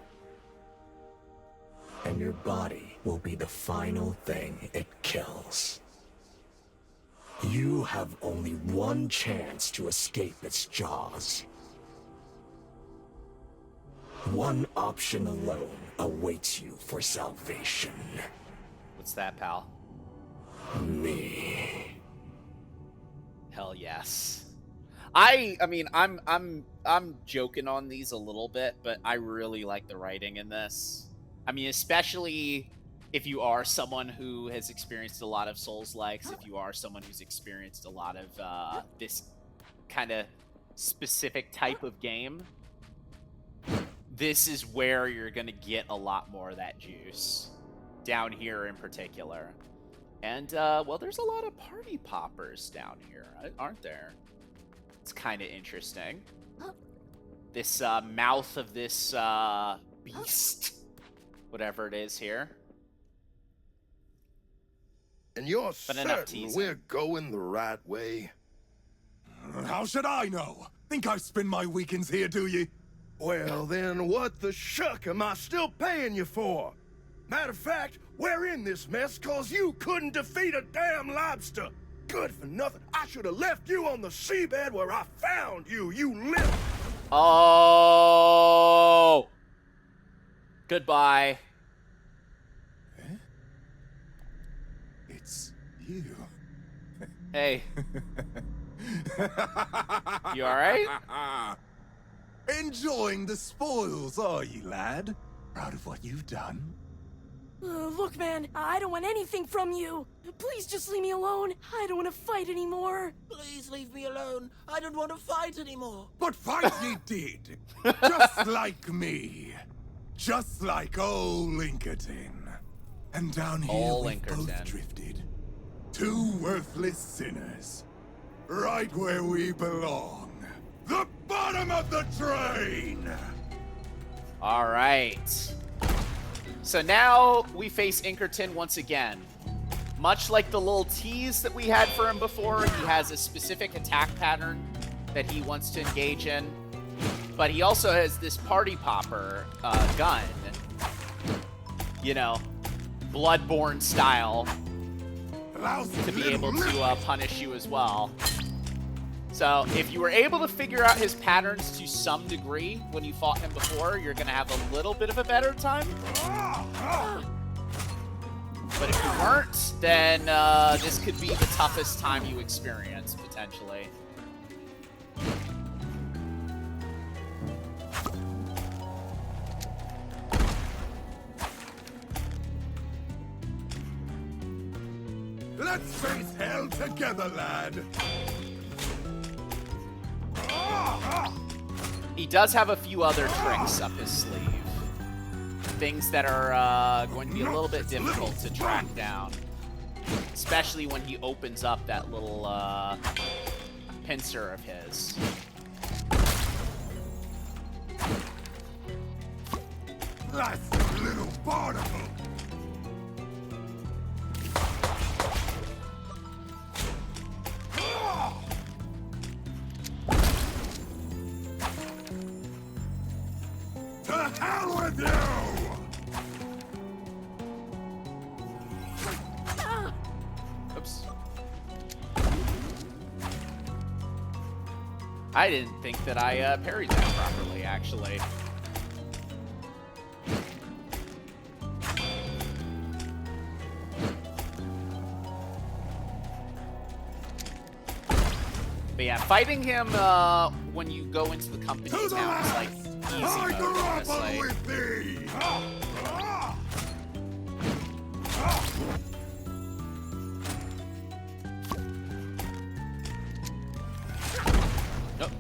And your body will be the final thing it kills. You have only one chance to escape its jaws. One option alone awaits you for salvation. What's that, pal? Me. Hell yes. I mean, I'm joking on these a little bit, but I really like the writing in this. I mean, especially if you are someone who has experienced a lot of Souls-likes, if you are someone who's experienced a lot of this kind of specific type of game, this is where you're going to get a lot more of that juice. Down here in particular. And, well, there's a lot of party poppers down here, aren't there? It's kind of interesting. This mouth of this beast, whatever it is here. And you're But enough certain teasing. we're going the right way? How should I know? Think I spend my weekends here, do ye? Well, then what the shuck am I still paying you for? Matter of fact, we're in this mess cause you couldn't defeat a damn lobster. Good for nothing. I should have left you on the seabed where I found you, you little... Oh! Goodbye. It's you. Hey. You alright? Enjoying the spoils, are you, lad? Proud of what you've done? Look, man, I don't want anything from you. Please just leave me alone. I don't want to fight anymore. Please leave me alone. I don't want to fight anymore. But fight ye did. Just like me. Just like old Lincoln. And down here Old we've both Lincoln. drifted. Two worthless sinners. Right where we belong. The bottom of the train! Alright. So now we face Inkerton once again. Much like the little tease that we had for him before, he has a specific attack pattern that he wants to engage in. But he also has this party popper gun. You know, Bloodborne style, Lousy to be little able to liver. punish you as well. So if you were able to figure out his patterns to some degree when you fought him before, you're going to have a little bit of a better time. But if you weren't, then this could be the toughest time you experience, potentially. Let's face hell together, lad. He does have a few other tricks up his sleeve. Things that are going to be a little bit difficult to track down. Especially when he opens up that little pincer of his. Last little particle. To hell with you! Oops. I didn't think that I parried that properly, actually. But yeah, fighting him when you go into the company town is like easy mode, honestly. With thee! Nope.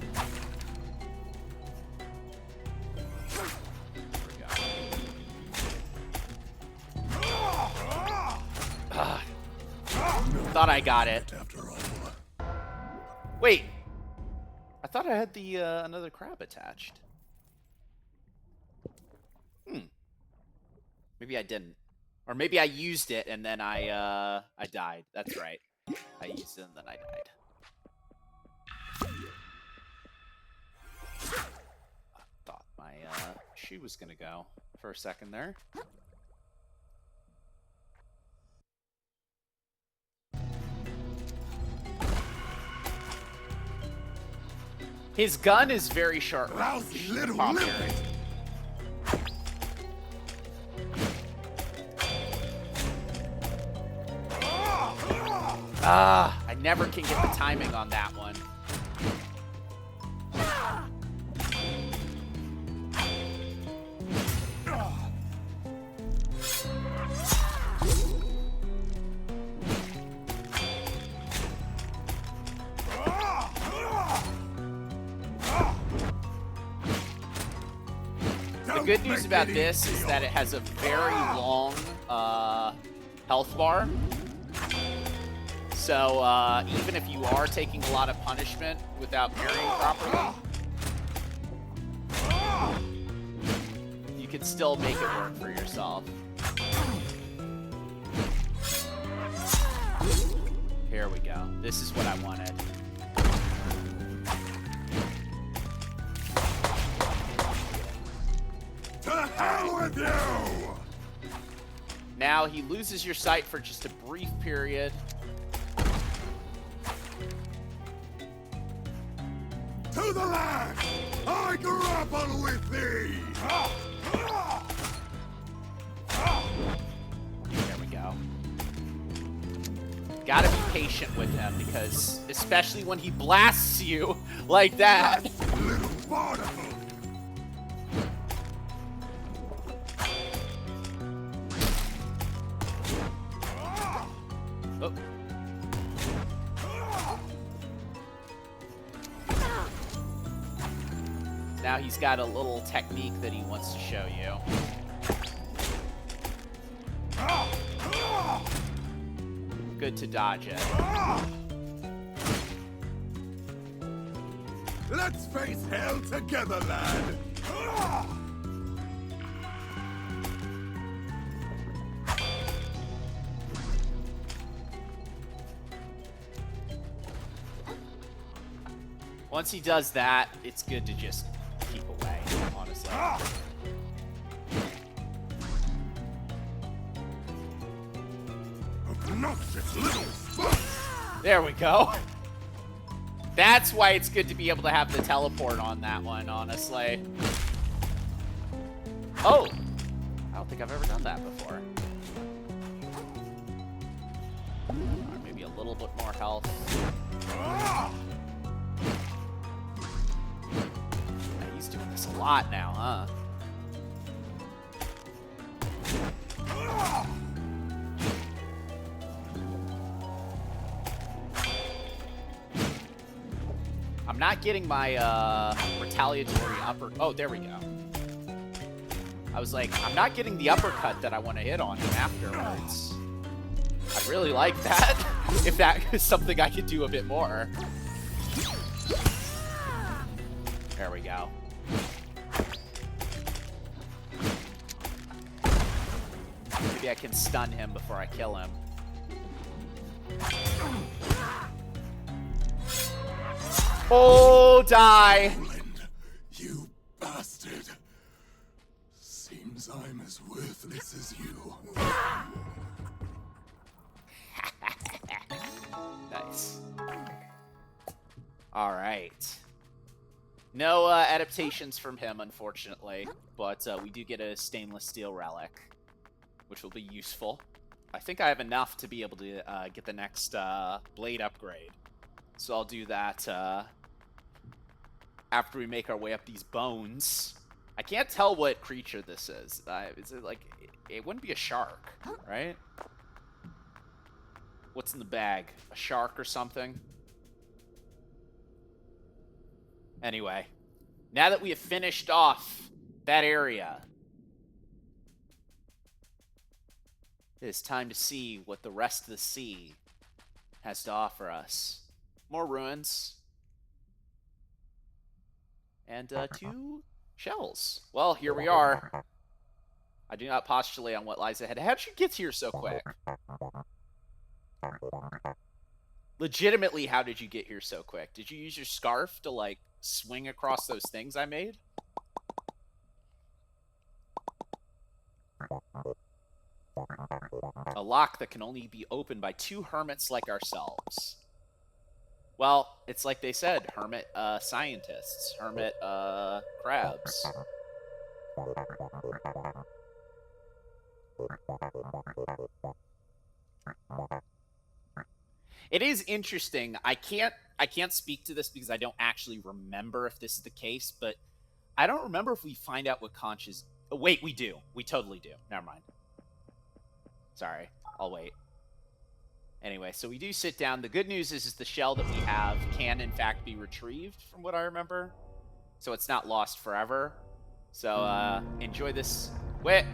Thought I got it. Wait, I thought I had the another crab attached. Maybe I didn't, or maybe I used it and then I died. That's right, I used it and then I died. I thought my shoe was gonna go for a second there. His gun is very short range. Little Pop little. Harry. I never can get the timing on that one. The good news about this is that it has a very long health bar. So even if you are taking a lot of punishment without parrying properly, you can still make it work for yourself. Here we go. This is what I wanted. To hell with you! Now he loses your sight for just a brief period. To the land! I grapple with thee! There we go. Gotta be patient with him because, especially when he blasts you like that. Little particle! Oh. Now he's got a little technique that he wants to show you. Good to dodge it. Let's face hell together, lad! Once he does that, it's good to just keep away, honestly. Obnoxious little spunk! There we go. That's why it's good to be able to have the teleport on that one, honestly. Oh! I don't think I've ever done that before. Alright, maybe a little bit more health. Yeah, he's doing this a lot now, huh? I'm not getting my retaliatory upper. Oh, there we go. I was like, I'm not getting the uppercut that I want to hit on him afterwards. I really like that. If that is something I could do a bit more. There we go. Maybe I can stun him before I kill him. Oh, die! Roland, you bastard. Seems I'm as worthless as you. Nice. All right. No adaptations from him, unfortunately, but we do get a stainless steel relic, which will be useful. I think I have enough to be able to get the next blade upgrade, so I'll do that after we make our way up these bones. I can't tell what creature this is. Is it like... It wouldn't be a shark, right? What's in the bag? A shark or something? Anyway, now that we have finished off that area, it is time to see what the rest of the sea has to offer us. More ruins. And 2 shells. Well, here we are. I do not postulate on what lies ahead. How did you get here so quick? Legitimately, how did you get here so quick? Did you use your scarf to, like, swing across those things I made? A lock that can only be opened by 2 hermits like ourselves. Well, it's like they said, hermit scientists, hermit crabs. It is interesting. I can't speak to this because I don't actually remember if this is the case, but I don't remember if we find out what Conch is. Oh, wait, we do. We totally do. Never mind. Sorry. I'll wait. Anyway, so we do sit down. The good news is the shell that we have can, in fact, be retrieved, from what I remember. So it's not lost forever. So, enjoy this. Wait!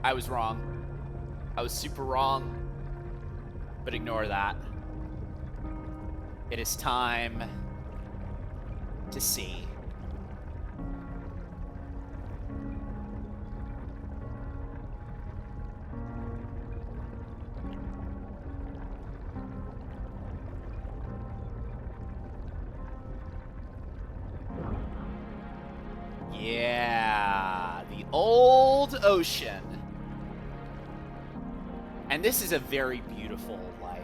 I was wrong. I was super wrong. But ignore that. It is time to see. Yeah, the old ocean. And this is a very beautiful, like,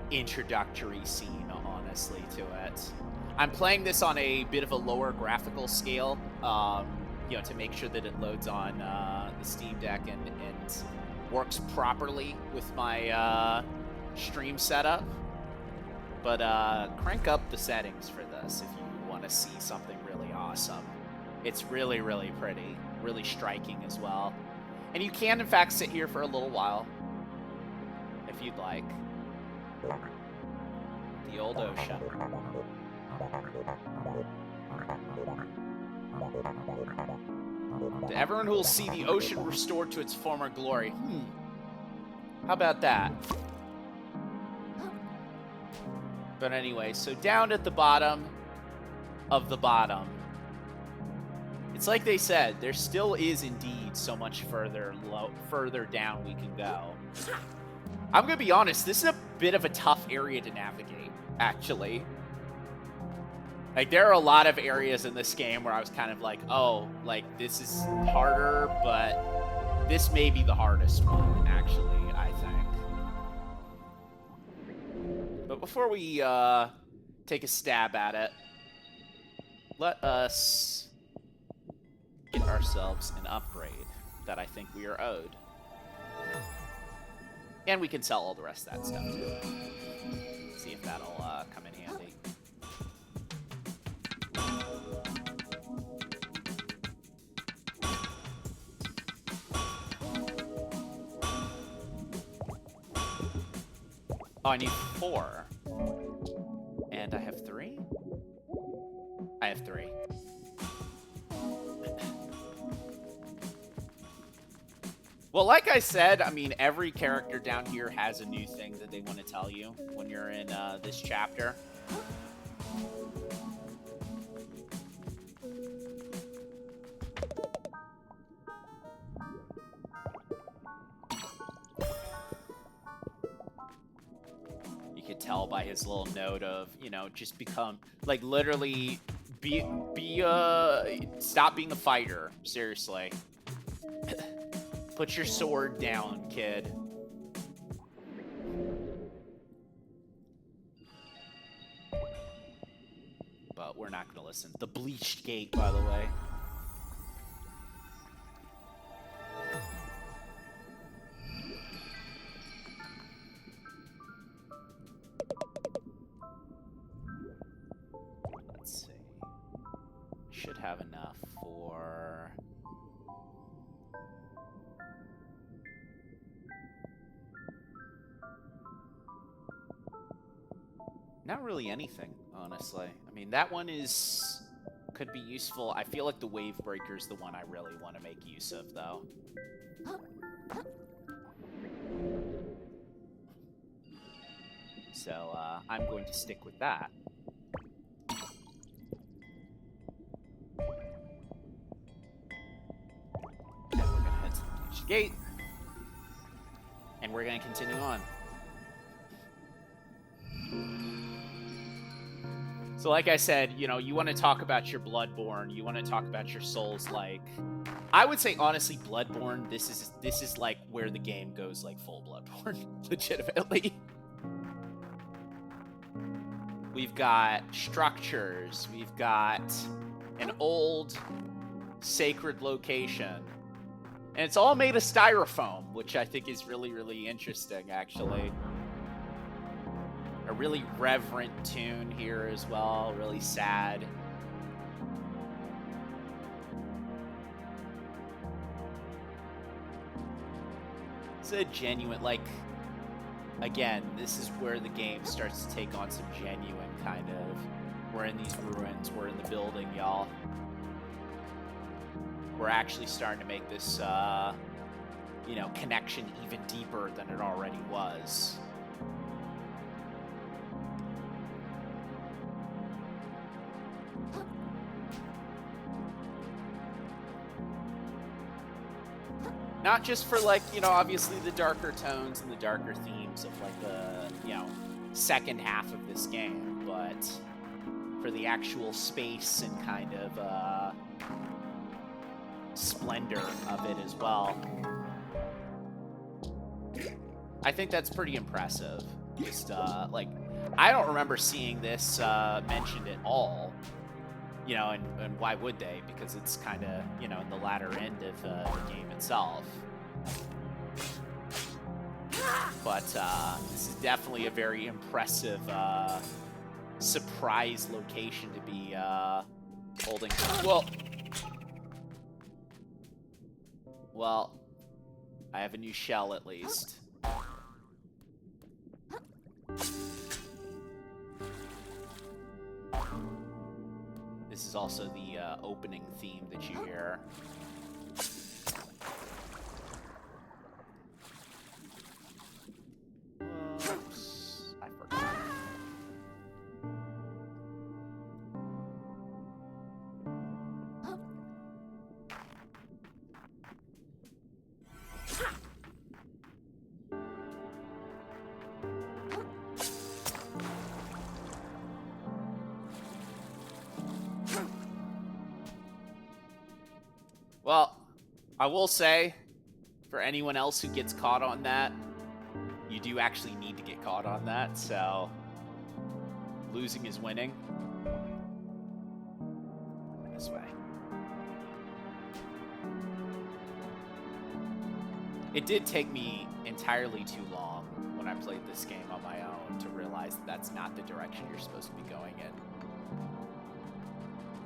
introductory scene, honestly, to it. I'm playing this on a bit of a lower graphical scale, you know, to make sure that it loads on the Steam Deck and works properly with my stream setup. But crank up the settings for this if you want to see something really awesome. It's really, really pretty, really striking as well. And you can, in fact, sit here for a little while, if you'd like. The old ocean. To everyone who will see the ocean restored to its former glory. How about that? But anyway, so down at the bottom of the bottom, it's like they said, there still is indeed so much further down we can go. I'm gonna be honest, this is a bit of a tough area to navigate, actually. Like, there are a lot of areas in this game where I was kind of like, oh, like, this is harder, but this may be the hardest one, actually, I think. But before we take a stab at it. Let us get ourselves an upgrade that I think we are owed. And we can sell all the rest of that stuff too. See if that'll come in handy. Oh, I need 4. And I have 3? I have 3. Well, like I said, I mean, every character down here has a new thing that they want to tell you when you're in this chapter. You could tell by his little note of, you know, just become, like, literally stop being a fighter. Seriously. Put your sword down, kid. But we're not gonna listen. The bleached gate, by the way. Let's see. Should have enough for... Not really anything, honestly. I mean, that one could be useful. I feel like the Wave Breaker is the one I really want to make use of, though. So, I'm going to stick with that. And we're going to head to the Bleached Gate. And we're going to continue on. So like I said, you know, you want to talk about your Bloodborne, you want to talk about your Souls-like. I would say, honestly, Bloodborne, this is like where the game goes like full Bloodborne, legitimately. We've got structures, we've got an old sacred location, and it's all made of styrofoam, which I think is really, really interesting, actually. A really reverent tune here as well, really sad. It's a genuine, like, again, this is where the game starts to take on some genuine kind of, we're in these ruins, we're in the building, y'all. We're actually starting to make this, you know, connection even deeper than it already was. Not just for, like, you know, obviously the darker tones and the darker themes of, like, the, you know, second half of this game, but for the actual space and kind of, splendor of it as well. I think that's pretty impressive. Just, like, I don't remember seeing this, mentioned at all. You know, and why would they? Because it's kind of, you know, in the latter end of the game itself. But this is definitely a very impressive surprise location to be holding. Well, I have a new shell at least. This is also the opening theme that you hear. Whoops, I forgot. Well, I will say, for anyone else who gets caught on that, you do actually need to get caught on that, so losing is winning. This way. It did take me entirely too long when I played this game on my own to realize that that's not the direction you're supposed to be going in.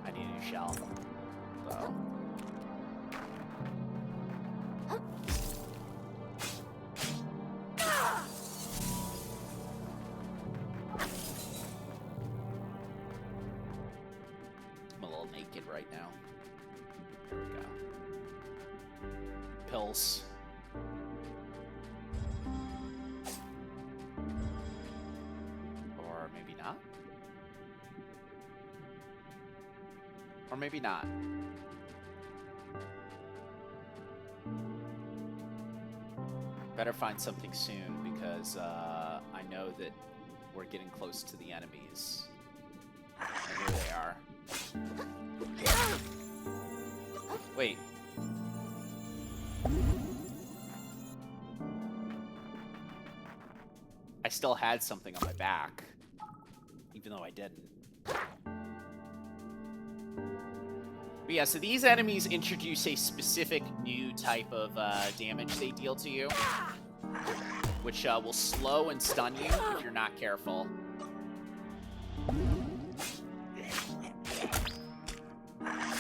I need a new shell, though. I'm a little naked right now. There we go. Pills. Or maybe not. Or maybe not. Better find something soon because I know that we're getting close to the enemies. And here they are. Wait. I still had something on my back, even though I didn't. But yeah, so these enemies introduce a specific new type of damage they deal to you, which will slow and stun you if you're not careful.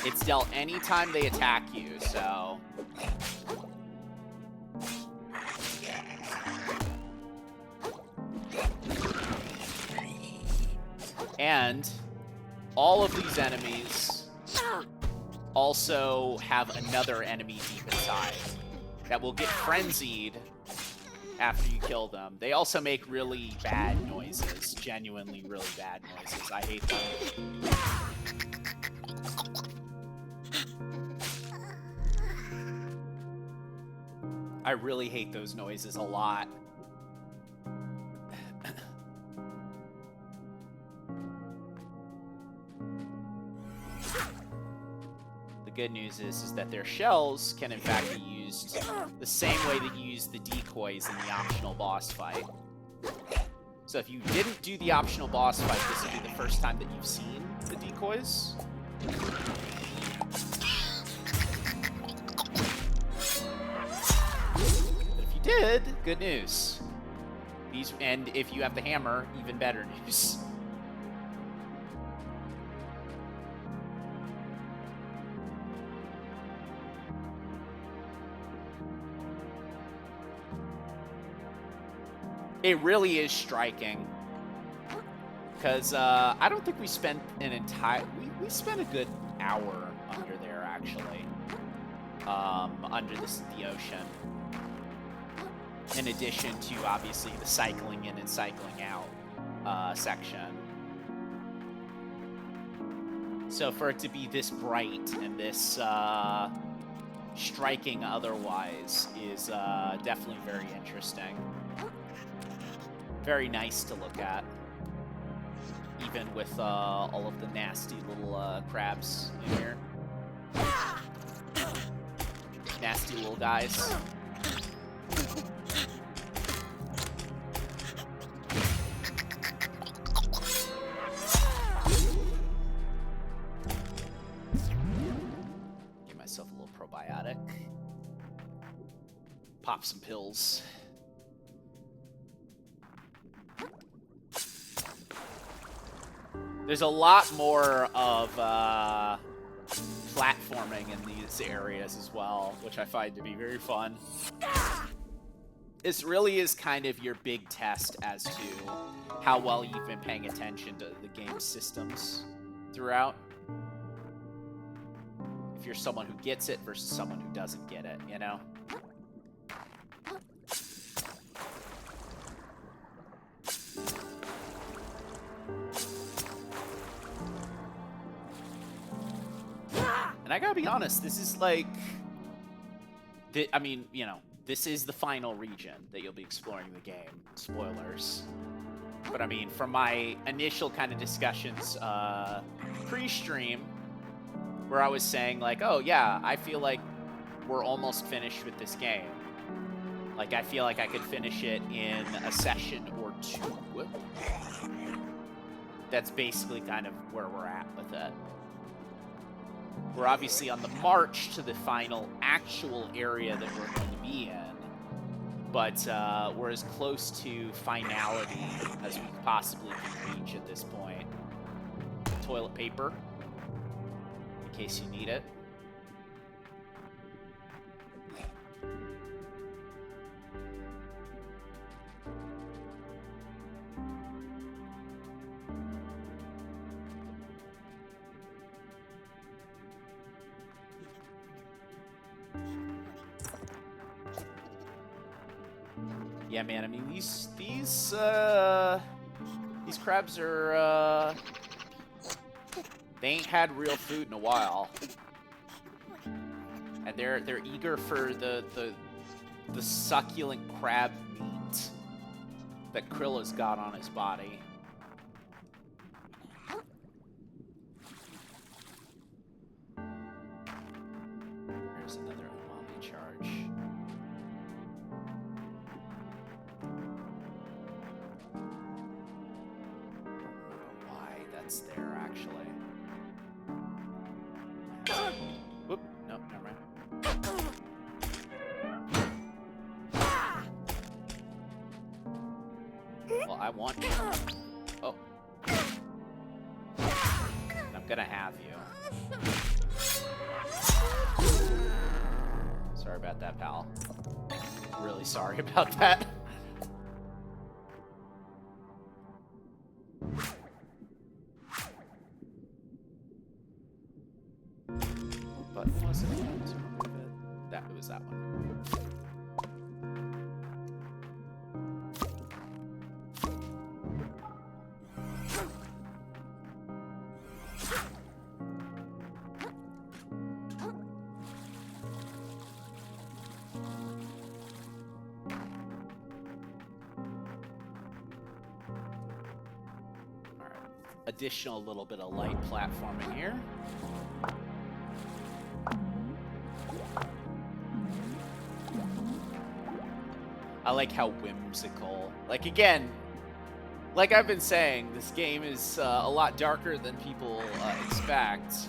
It's dealt anytime they attack you, so... And all of these enemies also have another enemy deep inside that will get frenzied after you kill them. They also make really bad noises, genuinely really bad noises. I hate them. I really hate those noises a lot. Good news is that their shells can in fact be used the same way that you use the decoys in the optional boss fight. So if you didn't do the optional boss fight, this will be the first time that you've seen the decoys. But if you did, good news. And if you have the hammer, even better news. It really is striking, because I don't think we spent an entire... We spent a good hour under there, actually, under the ocean, in addition to, obviously, the cycling in and cycling out section. So for it to be this bright and this striking otherwise is definitely very interesting. Very nice to look at, even with all of the nasty little crabs in here. Nasty little guys. Give myself a little probiotic. Pop some pills. There's a lot more of platforming in these areas as well, which I find to be very fun. This really is kind of your big test as to how well you've been paying attention to the game's systems throughout. If you're someone who gets it versus someone who doesn't get it, you know? And I gotta be honest, this is like... I mean, you know, this is the final region that you'll be exploring the game. Spoilers. But I mean, from my initial kind of discussions pre-stream, where I was saying like, oh yeah, I feel like we're almost finished with this game. Like, I feel like I could finish it in a session or two. that's basically kind of where we're at with it. We're obviously on the march to the final actual area that we're going to be in, but we're as close to finality as we possibly can reach at this point. Toilet paper, in case you need it. Yeah, man. I mean, these crabs are they ain't had real food in a while, and they're eager for the succulent crab meat that Krilla's got on his body. There's another umami charge. That's there, actually. Whoop, nope, never mind. Well, I want you. Oh. I'm gonna have you. Sorry about that, pal. Really sorry about that. But was it to remove it? That it was that one. All right. Additional little bit of light platforming here. I like how whimsical. Like, again, like I've been saying, this game is a lot darker than people expect,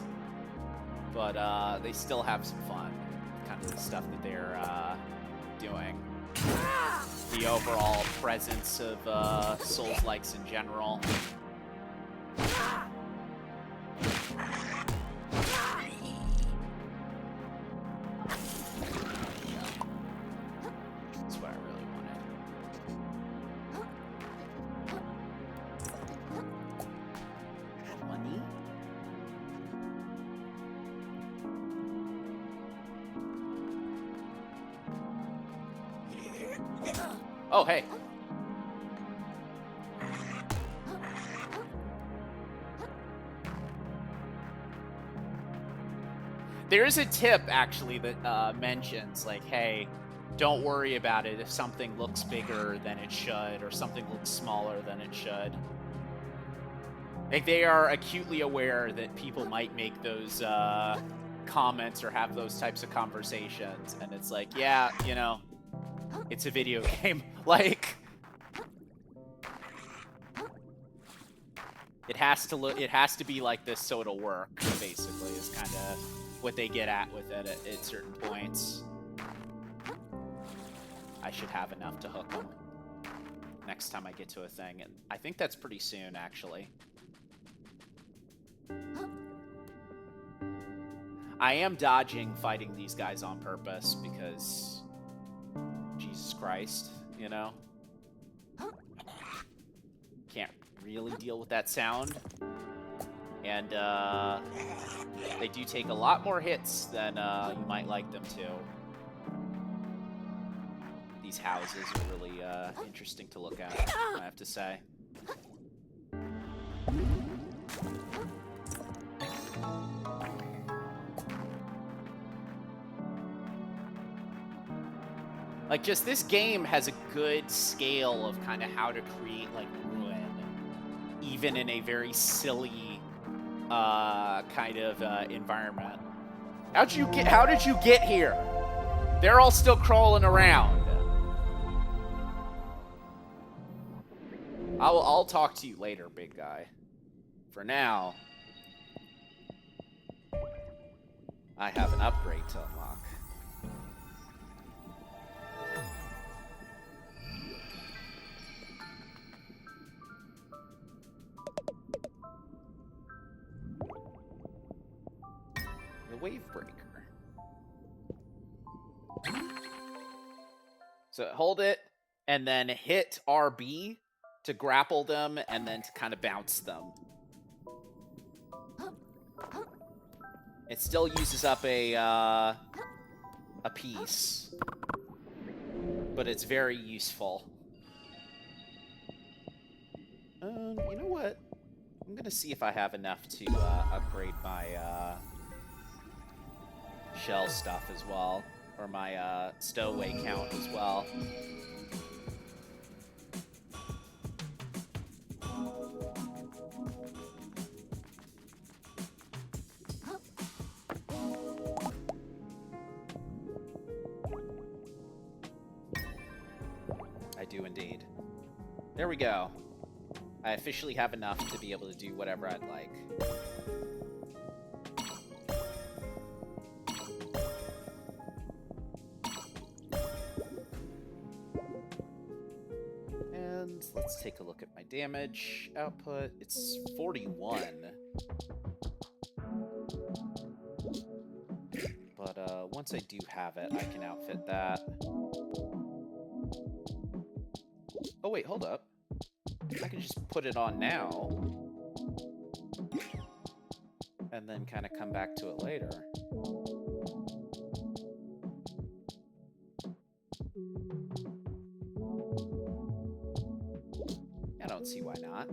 but they still have some fun. Kind of the stuff that they're doing. The overall presence of Souls-likes in general. Oh, hey. There is a tip, actually, that mentions, like, hey, don't worry about it if something looks bigger than it should, or something looks smaller than it should. Like, they are acutely aware that people might make those comments or have those types of conversations, and it's like, yeah, you know, it's a video game. Like, it has to be like this so it'll work, basically, is kind of what they get at with it at certain points. I should have enough to hook them next time I get to a thing, and I think that's pretty soon, actually. I am dodging fighting these guys on purpose because Jesus Christ, you know? Can't really deal with that sound. And they do take a lot more hits than you might like them to. These houses are really interesting to look at, I have to say. Like, just this game has a good scale of kind of how to create, like, ruin, even in a very silly kind of environment. How did you get here? They're all still crawling around. I'll talk to you later, big guy. for now, I have an upgrade to unlock. The Wave Breaker. So hold it, and then hit RB to grapple them, and then to kind of bounce them. It still uses up a piece, but it's very useful. You know what? I'm gonna see if I have enough to upgrade my shell stuff as well, or my stowaway count as well. I do indeed. There we go. I officially have enough to be able to do whatever I'd like. And let's take a look at my damage output. It's 41. But once I do have it, I can outfit that. Oh wait, hold up. I can just put it on now. And then kind of come back to it later. I don't see why not.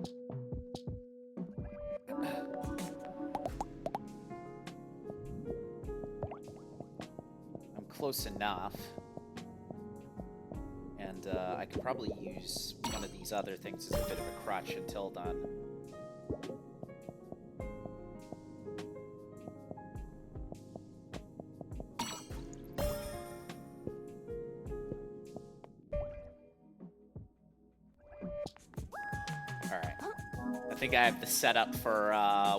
I'm close enough. And I could probably use one of these other things as a bit of a crutch until done. Alright. I think I have the setup for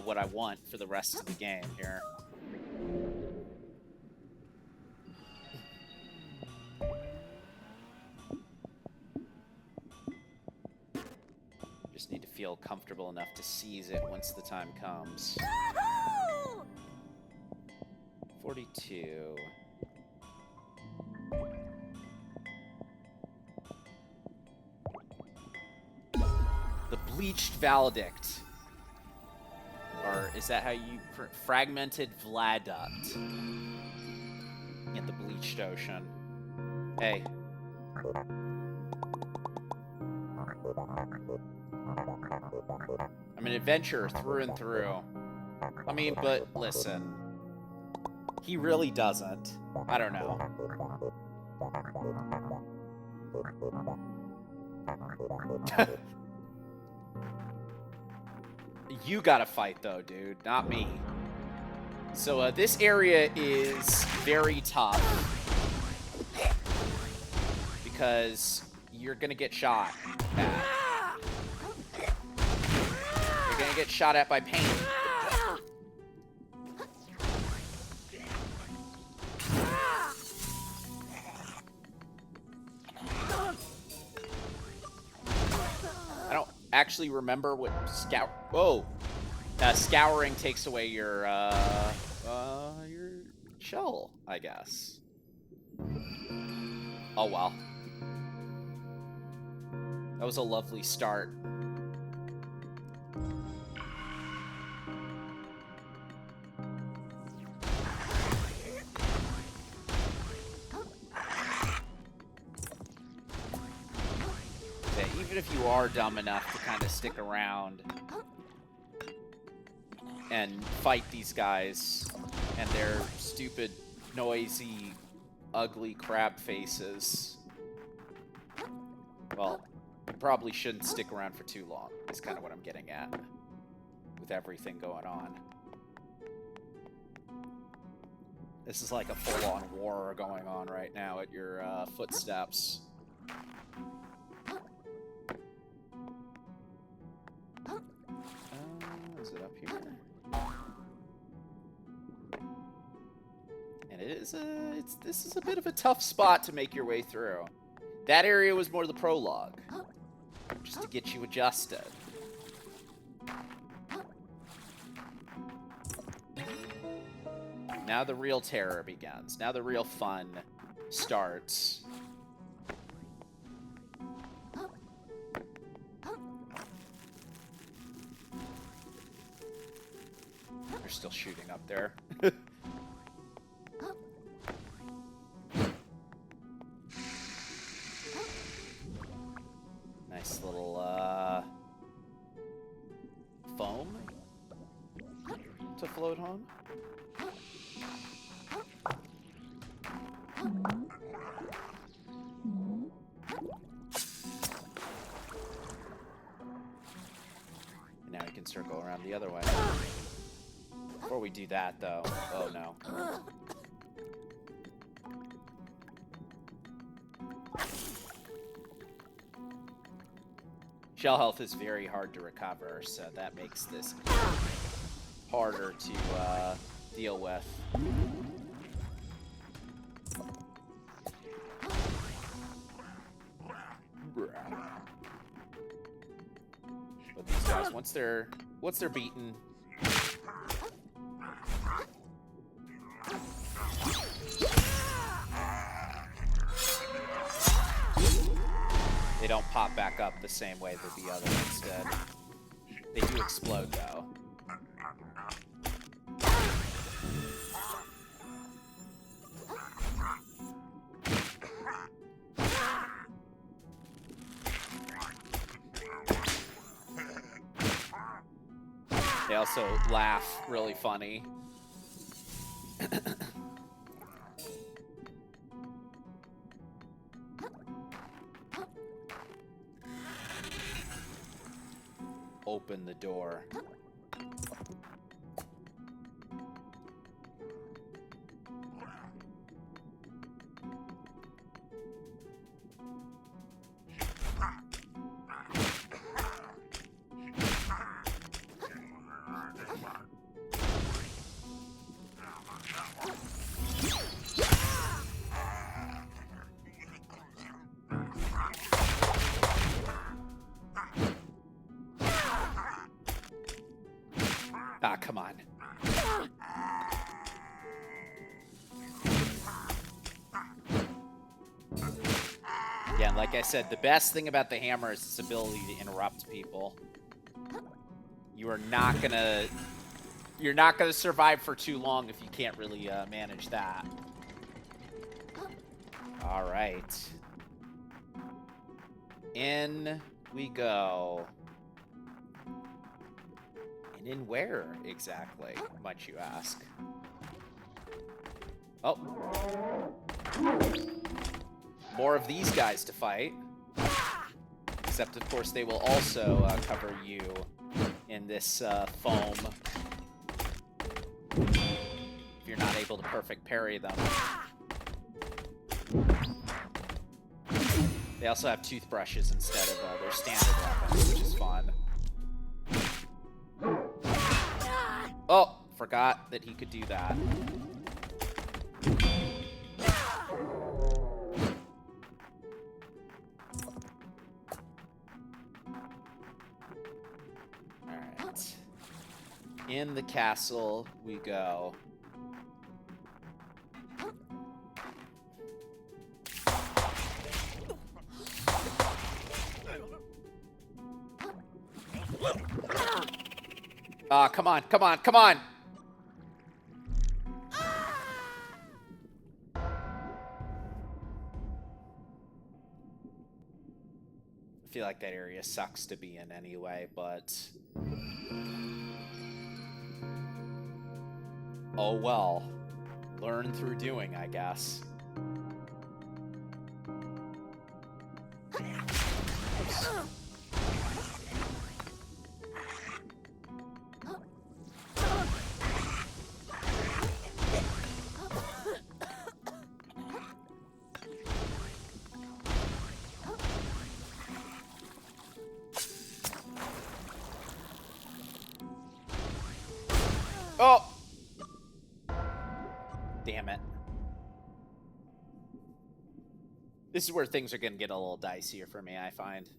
what I want for the rest of the game here. Just need to feel comfortable enough to seize it once the time comes. 42. The Bleached Valedict. Or is that how you... Fragmented Vladuct. In the Bleached Ocean. Hey. I'm an adventurer through and through. I mean, but listen. He really doesn't. I don't know. You gotta fight, though, dude. Not me. So, this area is very tough. Because you're gonna get shot at. You're gonna get shot at by paint. I don't actually remember what scouring takes away your shell, I guess. Oh well. That was a lovely start. Yeah, even if you are dumb enough to kind of stick around and fight these guys and their stupid, noisy, ugly crab faces, well, you probably shouldn't stick around for too long, is kind of what I'm getting at with everything going on. This is like a full-on war going on right now at your footsteps. Is it up here? And this is a bit of a tough spot to make your way through. That area was more the prologue, just to get you adjusted. Now the real terror begins. Now the real fun starts. They're still shooting up there. Nice little foam to float on. And now we can circle around the other way. Before we do that, though, oh no. Shell health is very hard to recover, so that makes this harder to deal with. But these guys, once they're beaten, they don't pop back up the same way that the other ones did. They do explode, though. They also laugh really funny. Open the door. Ah, come on. Again, like I said, the best thing about the hammer is its ability to interrupt people. You're not gonna survive for too long if you can't really manage that. All right. In we go. And in where exactly, might you ask? Oh. More of these guys to fight. Except, of course, they will also cover you in this foam. If you're not able to perfect parry them. They also have toothbrushes instead of their standard weapons, which is fun. Oh, forgot that he could do that. Alright. In the castle we go. Ah, come on, come on, come on! I feel like that area sucks to be in anyway, but... oh well. Learn through doing, I guess. Oops. Oh! Damn it. This is where things are gonna get a little dicier for me, I find.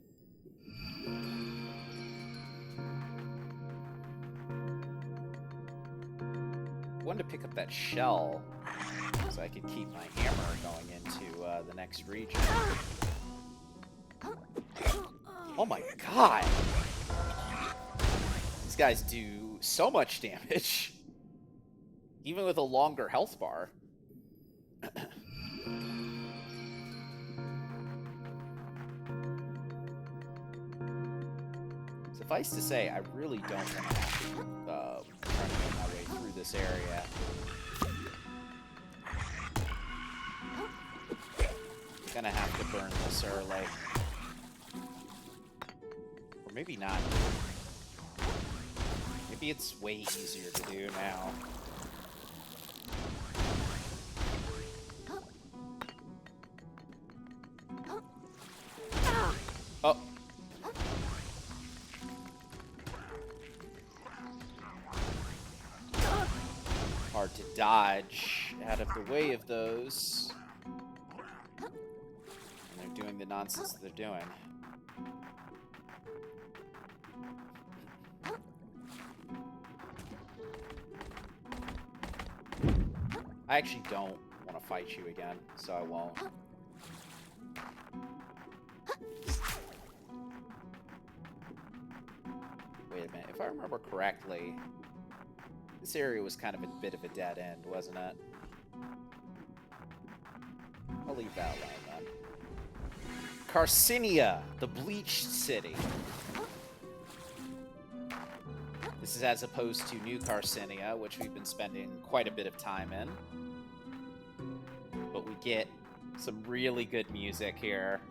I wanted to pick up that shell so I could keep my hammer going into the next region. Oh my god! These guys do so much damage. Even with a longer health bar. Suffice to say, I really don't want to have to try to make my way through this area. Gonna have to burn this early. Or maybe not. Maybe it's way easier to do now. Oh. Hard to dodge out of the way of those. And they're doing the nonsense that they're doing. I actually don't want to fight you again, so I won't. Wait a minute, if I remember correctly, this area was kind of a bit of a dead end, wasn't it? I'll leave that alone then. Carcinia, the bleached city. This is as opposed to New Carcinia, which we've been spending quite a bit of time in. But we get some really good music here.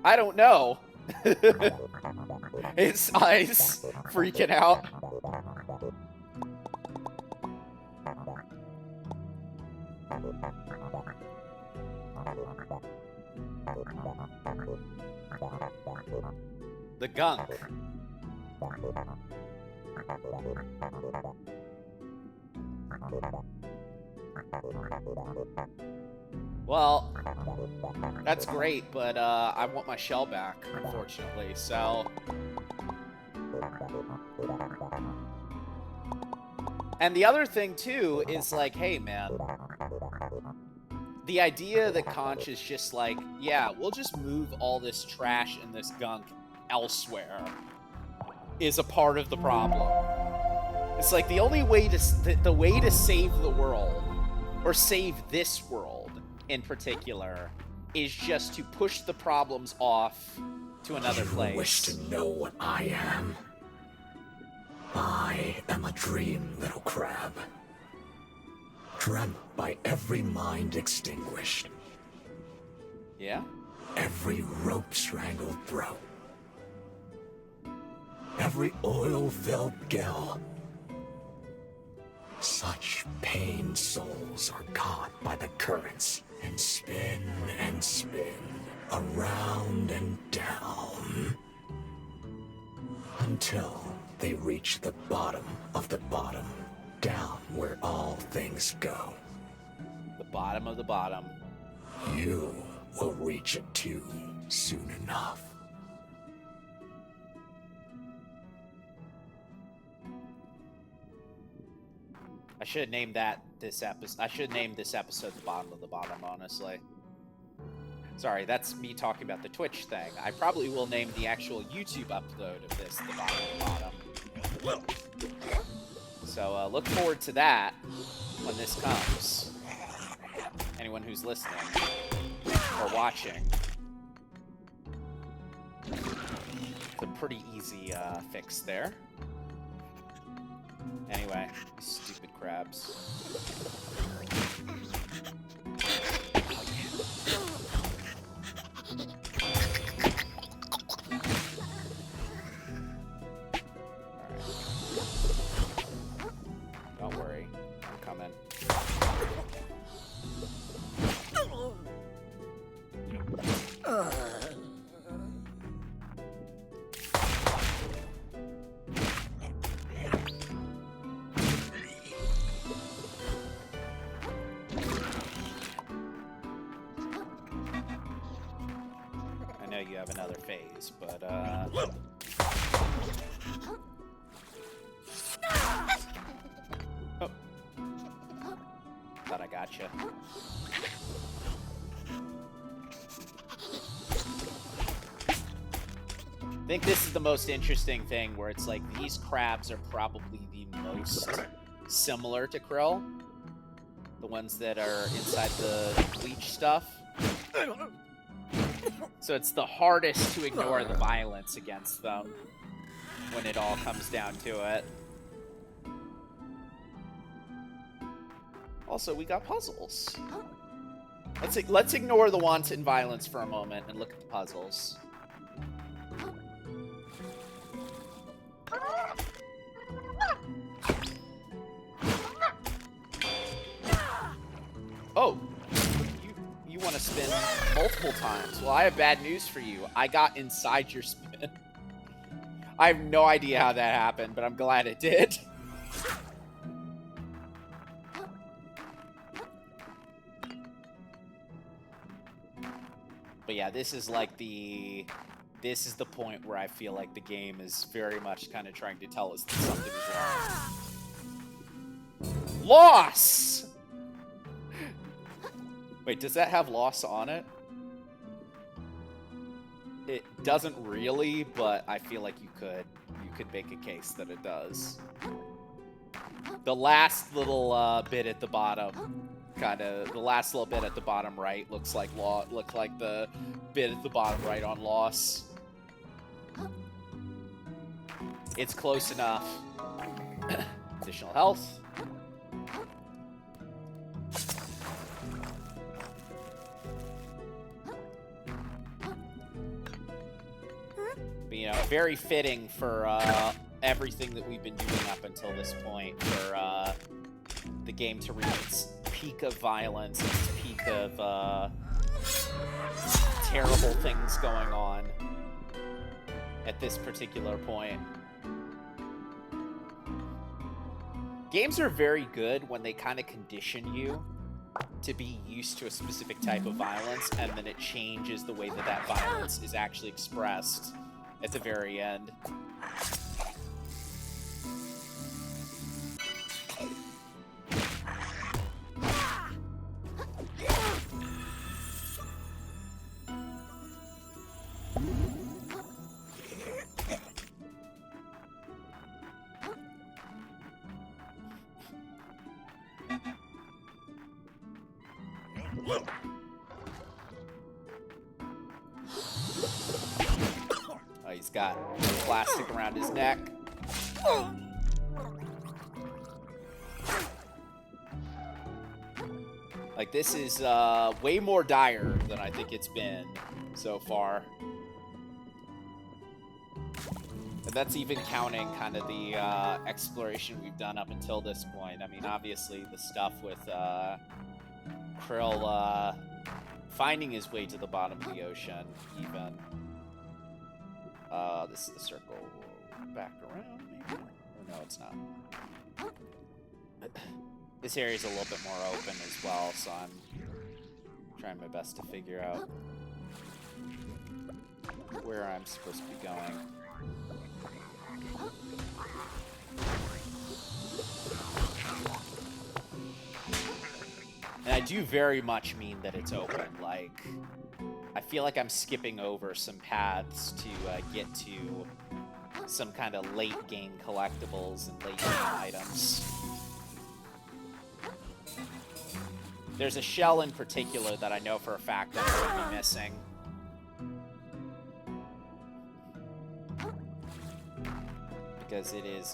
I don't know. His eyes freaking out. The gunk. Well, that's great, but I want my shell back, unfortunately, so... And the other thing, too, is like, hey, man, the idea that Conch is just like, yeah, we'll just move all this trash and this gunk elsewhere is a part of the problem. It's like the only way to the way to save the world, or save this world in particular, is just to push the problems off to another place. You wish to know what I am? I am a dream, little crab. Dreamt by every mind extinguished. Yeah? Every rope strangled throat. Every oil-filled gill. Such pained souls are caught by the currents and spin, around and down, until they reach the bottom of the bottom, down where all things go. The bottom of the bottom. You will reach it too, soon enough. I should have named this episode the bottom of the bottom, honestly. Sorry, that's me talking about the Twitch thing. I probably will name the actual YouTube upload of this the bottom of the bottom. So look forward to that when this comes. Anyone who's listening or watching. It's a pretty easy fix there. Anyway, stupid crabs. Don't worry, I'm coming. you have another phase, but oh. Thought I gotcha. I think this is the most interesting thing, where it's like these crabs are probably the most similar to krill. The ones that are inside the bleach stuff. So it's the hardest to ignore the violence against them when it all comes down to it. Also, we got puzzles. Let's ignore the wanton violence for a moment and look at the puzzles. Oh, you want to spin multiple times. Well, I have bad news for you. I got inside your spin. I have no idea how that happened, but I'm glad it did. But yeah, this is like the point where I feel like the game is very much kind of trying to tell us that something is wrong. Loss! Wait, does that have loss on it? It doesn't really, but I feel like you could make a case that it does. The last little bit at the bottom, the last little bit at the bottom right looks like the bit at the bottom right on loss. It's close enough. Additional health. You know, very fitting for everything that we've been doing up until this point, for the game to reach its peak of violence, its peak of terrible things going on at this particular point. Games are very good when they kind of condition you to be used to a specific type of violence, and then it changes the way that that violence is actually expressed at the very end. Oh, he's got plastic around his neck. Like, this is way more dire than I think it's been so far. And that's even counting kind of the exploration we've done up until this point. I mean, obviously, the stuff with Krill finding his way to the bottom of the ocean, even. This is the circle back around, maybe? Or no, it's not. This area is a little bit more open as well, so I'm trying my best to figure out where I'm supposed to be going. And I do very much mean that it's open. Like, I feel like I'm skipping over some paths to get to some kind of late game collectibles and late game items. There's a shell in particular that I know for a fact I'm going to be missing. Because it is,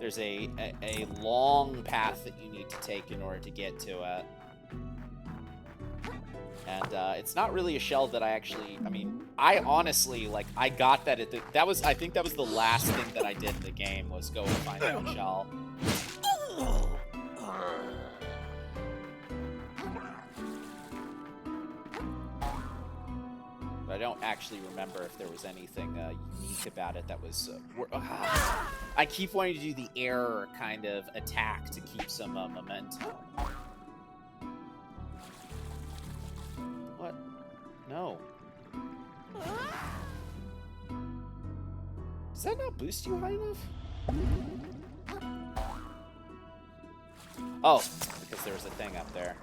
there's a long path that you need to take in order to get to it. And it's not really a shell that I actually, I mean, I honestly, like, I got that at the, I think that was the last thing that I did in the game, was go and find that shell. But I don't actually remember if there was anything unique about it that was... I keep wanting to do the error kind of attack to keep some momentum. What? No. Does that not boost you high enough? Oh, because there was a thing up there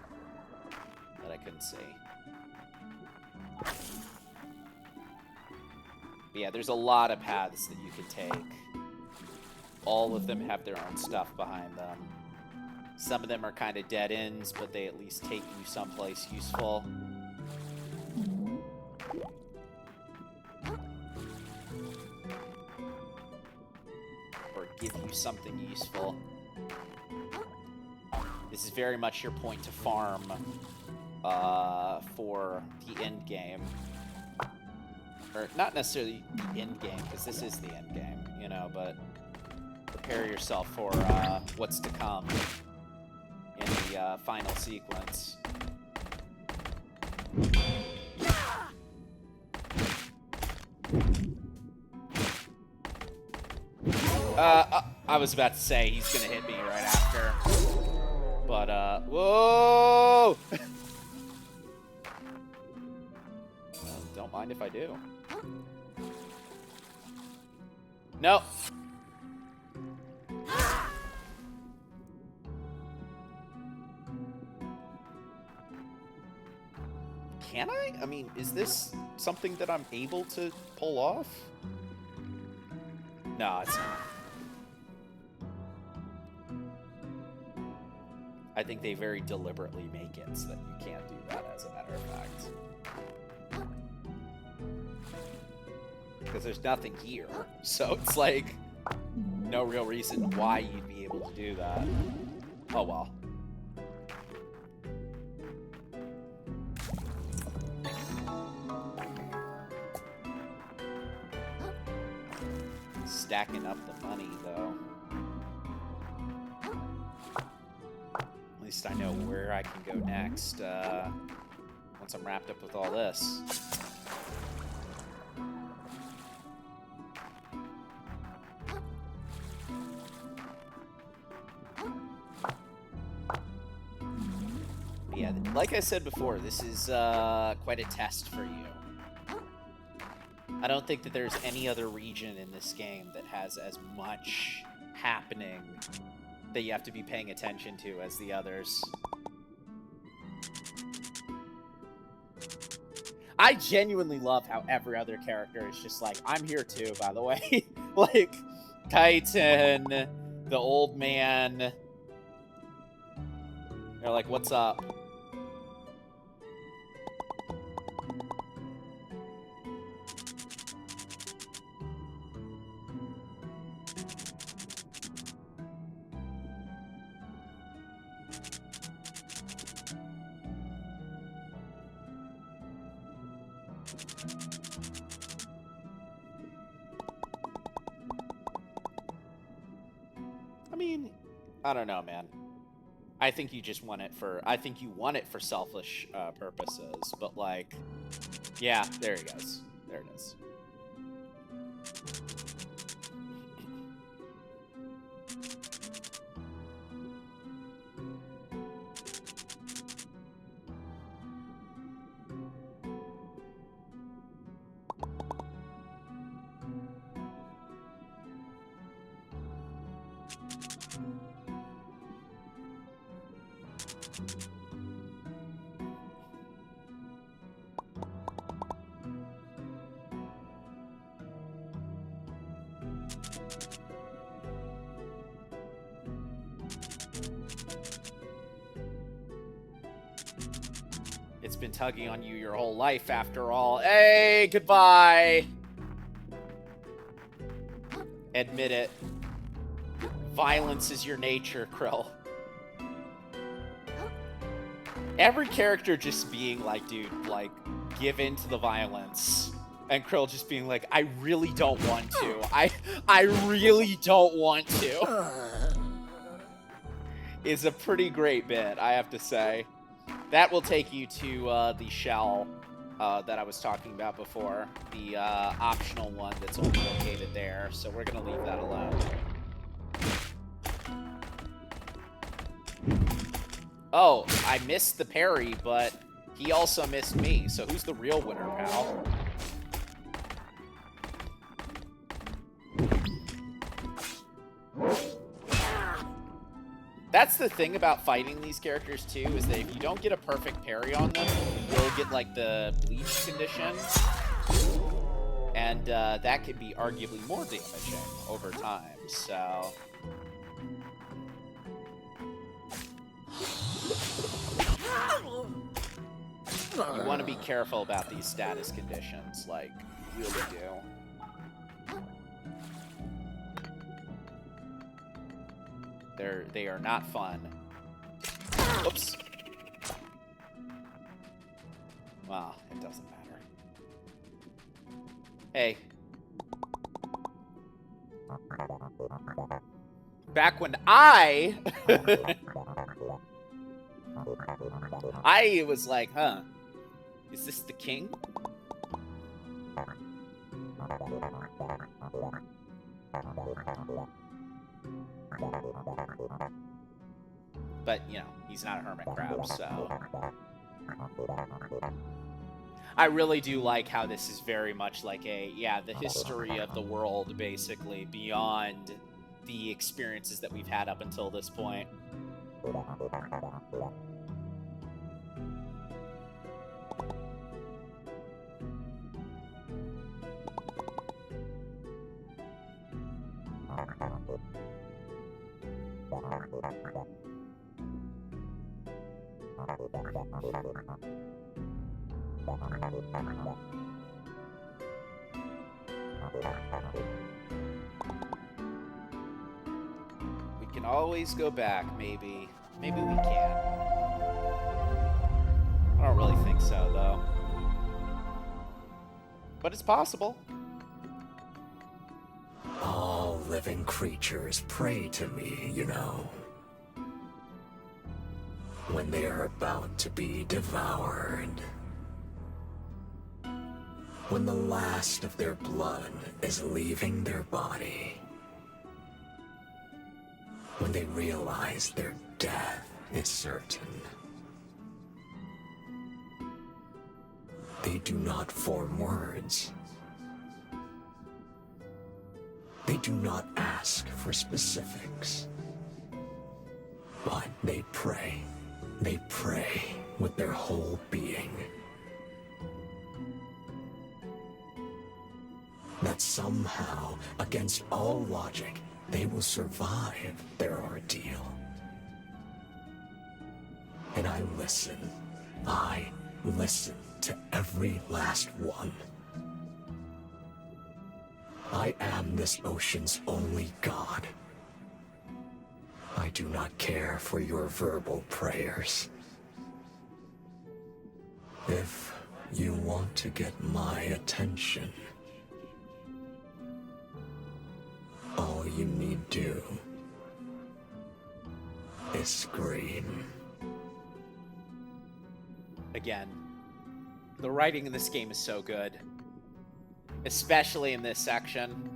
that I couldn't see. But yeah, there's a lot of paths that you can take. All of them have their own stuff behind them. Some of them are kind of dead ends, but they at least take you someplace useful. Or give you something useful. This is very much your point to farm for the end game. Or not necessarily the end game, because this is the end game, you know, but prepare yourself for what's to come in the final sequence. I was about to say he's gonna hit me right after. But, whoa! Well, don't mind if I do. No. Can I? I mean, is this something that I'm able to pull off? No, it's not. I think they very deliberately make it so that you can't do that, as a matter of fact. Because there's nothing here, so it's like no real reason why you'd be able to do that. Oh well. Stacking up the money, though. At least I know where I can go next once I'm wrapped up with all this. But yeah, like I said before, this is quite a test for you. I don't think that there's any other region in this game that has as much happening that you have to be paying attention to as the others. I genuinely love how every other character is just like, I'm here too, by the way. Like, Titan, the old man. They're like, what's up? I don't know, man. I think you just want it for... I think you want it for selfish purposes, but, like... Yeah, there he goes. There it is. It's been tugging on you your whole life, after all. Hey, goodbye! Admit it. Violence is your nature, Krill. Every character just being like, dude, like, give in to the violence. And Krill just being like, I really don't want to. I really don't want to. Is a pretty great bit, I have to say. That will take you to the shell that I was talking about before. The optional one that's only located there. So we're going to leave that alone. Oh, I missed the parry, but he also missed me. So who's the real winner, pal? That's the thing about fighting these characters too, is that if you don't get a perfect parry on them, you'll get like the bleach condition, and that can be arguably more damaging over time. So you want to be careful about these status conditions, like you really do. They are not fun. Oops. Well, it doesn't matter. Hey. Back when I was like, huh, is this the king? But, you know, he's not a hermit crab, so... I really do like how this is very much like the history of the world, basically, beyond the experiences that we've had up until this point. We can always go back, maybe. Maybe we can. I don't really think so, though. But it's possible. All living creatures pray to me, you know. When they are about to be devoured. When the last of their blood is leaving their body. When they realize their death is certain. They do not form words. They do not ask for specifics. But they pray. They pray with their whole being. That somehow, against all logic, they will survive their ordeal. And I listen to every last one. I am this ocean's only god. I do not care for your verbal prayers. If you want to get my attention, all you need do is scream. Again, the writing in this game is so good. Especially in this section.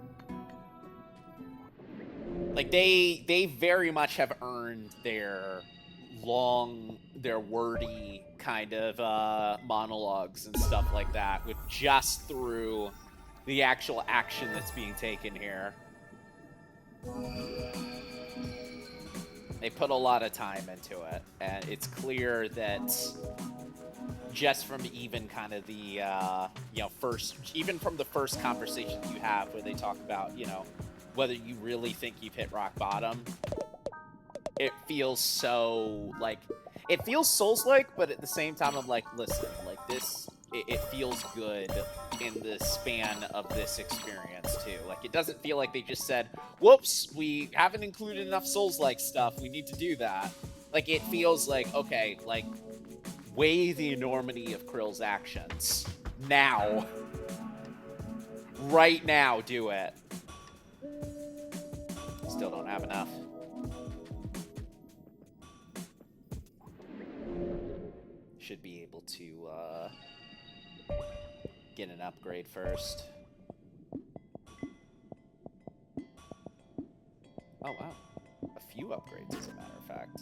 Like, they very much have earned their wordy kind of monologues and stuff like that, with just through the actual action that's being taken here. They put a lot of time into it, and it's clear that just from even kind of the even from the first conversation you have where they talk about, whether you really think you've hit rock bottom, it feels so like, it feels Souls-like, but at the same time I'm like, listen, like this, it feels good in the span of this experience too. Like, it doesn't feel like they just said, whoops, we haven't included enough Souls-like stuff, we need to do that. Like, it feels like, okay, like, weigh the enormity of Krill's actions. Now. Right now, do it. Still don't have enough. Should be able to get an upgrade first. Oh, wow. A few upgrades, as a matter of fact.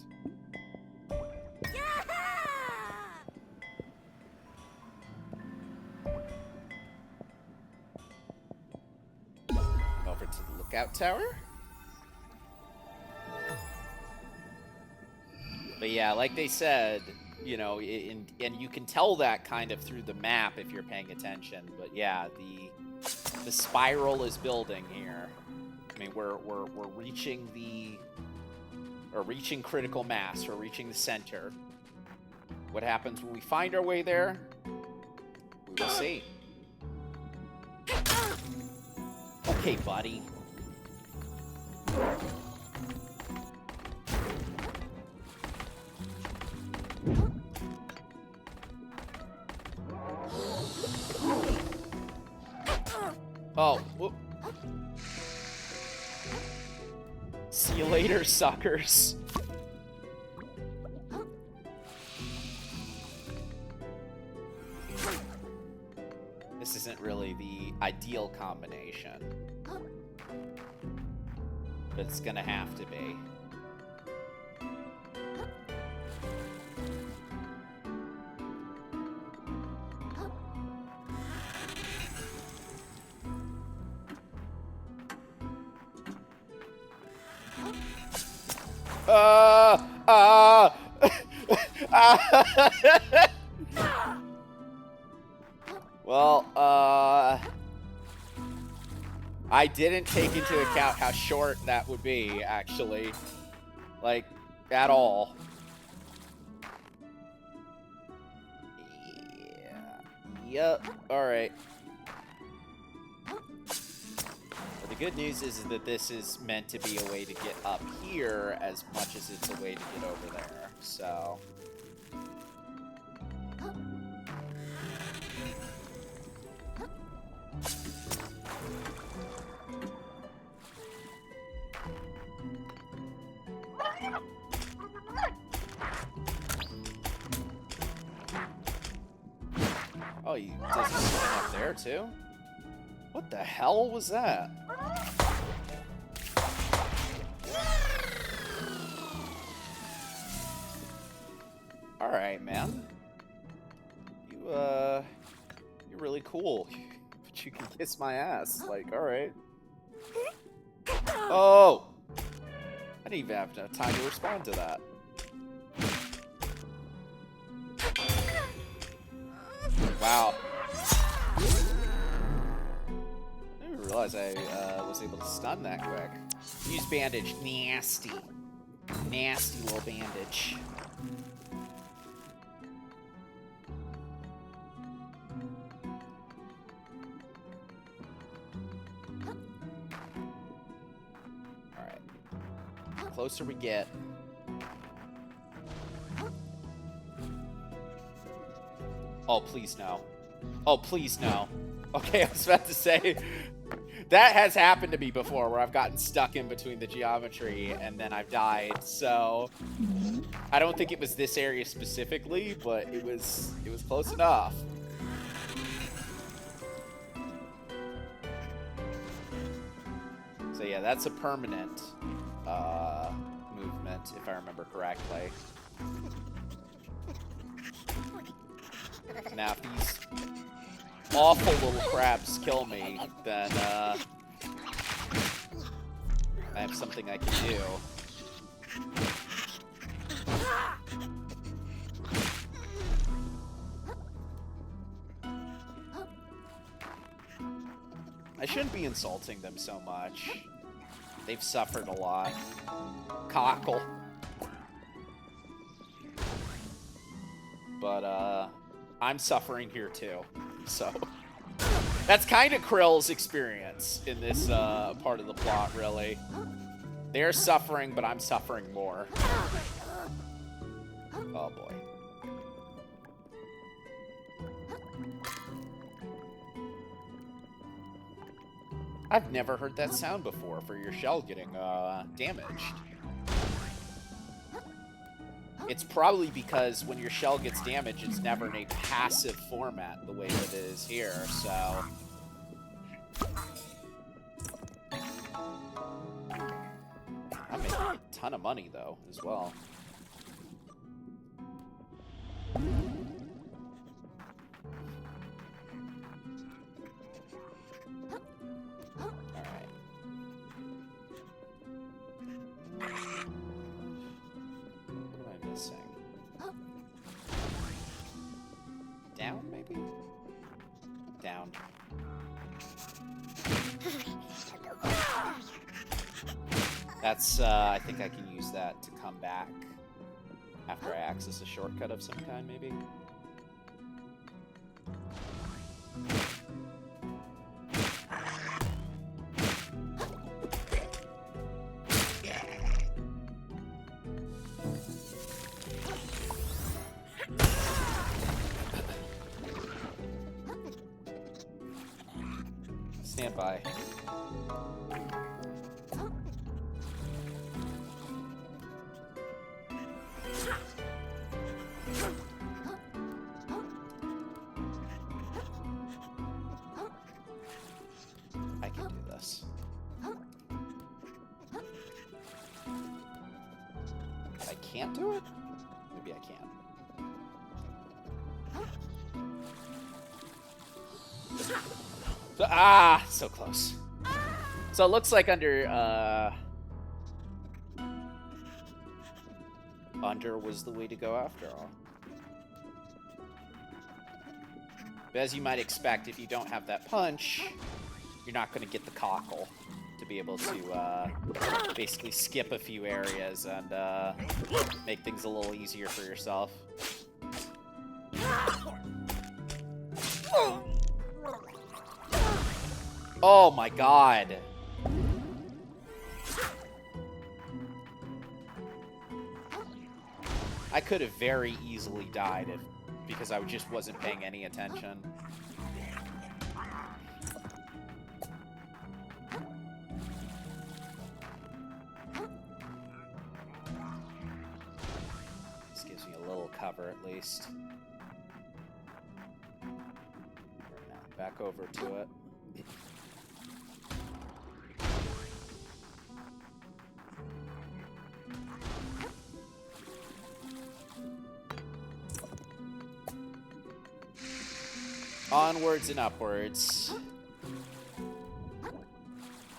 Over to the lookout tower. But yeah, like they said, you know, and you can tell that kind of through the map if you're paying attention. But yeah, the spiral is building here. I mean, we're reaching reaching critical mass. We're reaching the center. What happens when we find our way there? We will see. Okay, buddy. Oh, whoop. See you later, suckers. This isn't really the ideal combination, but it's gonna have to be. Well, I didn't take into account how short that would be, actually. Like, at all. Yeah. Yep. Alright. Well, the good news is that this is meant to be a way to get up here as much as it's a way to get over there, so... Oh, you does he stand up there too? What the hell was that? All right, man. You're really cool. But you can kiss my ass. Like, all right. Oh! I didn't even have enough time to respond to that. Wow. I didn't realize I was able to stun that quick. Use bandage. Nasty. Nasty little bandage. Alright. The closer we get. Oh, please no. Oh, please no. Okay, I was about to say, that has happened to me before, where I've gotten stuck in between the geometry and then I've died, so... I don't think it was this area specifically, but it was close enough. So yeah, that's a permanent movement, if I remember correctly. Now, if these awful little crabs kill me, then I have something I can do. I shouldn't be insulting them so much. They've suffered a lot. Cockle. But, I'm suffering here too, so that's kind of Krill's experience in this part of the plot, really. They're suffering, but I'm suffering more. Oh boy. I've never heard that sound before for your shell getting damaged. It's probably because when your shell gets damaged, it's never in a passive format the way that it is here, so... I'm making a ton of money, though, as well. Alright. What am I missing? That's, I think I can use that to come back after I access a shortcut of some kind, maybe? Stand by. I can do this. I can't do it? Maybe I can. So close. So it looks like under was the way to go after all. But as you might expect, if you don't have that punch, you're not going to get the cockle to be able to basically skip a few areas and make things a little easier for yourself. Oh my god. I could have very easily died because I just wasn't paying any attention. This gives me a little cover at least. Now back over to it. Onwards and upwards.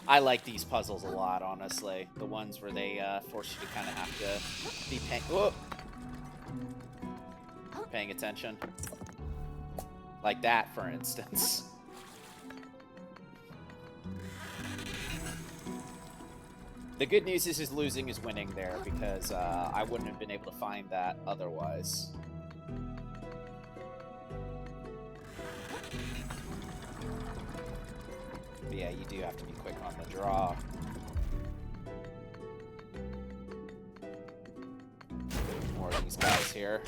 I like these puzzles a lot, honestly. The ones where they force you to kind of have to be paying attention. Like that, for instance. The good news is losing is winning there, because I wouldn't have been able to find that otherwise. But yeah, you do have to be quick on the draw. More of these guys here.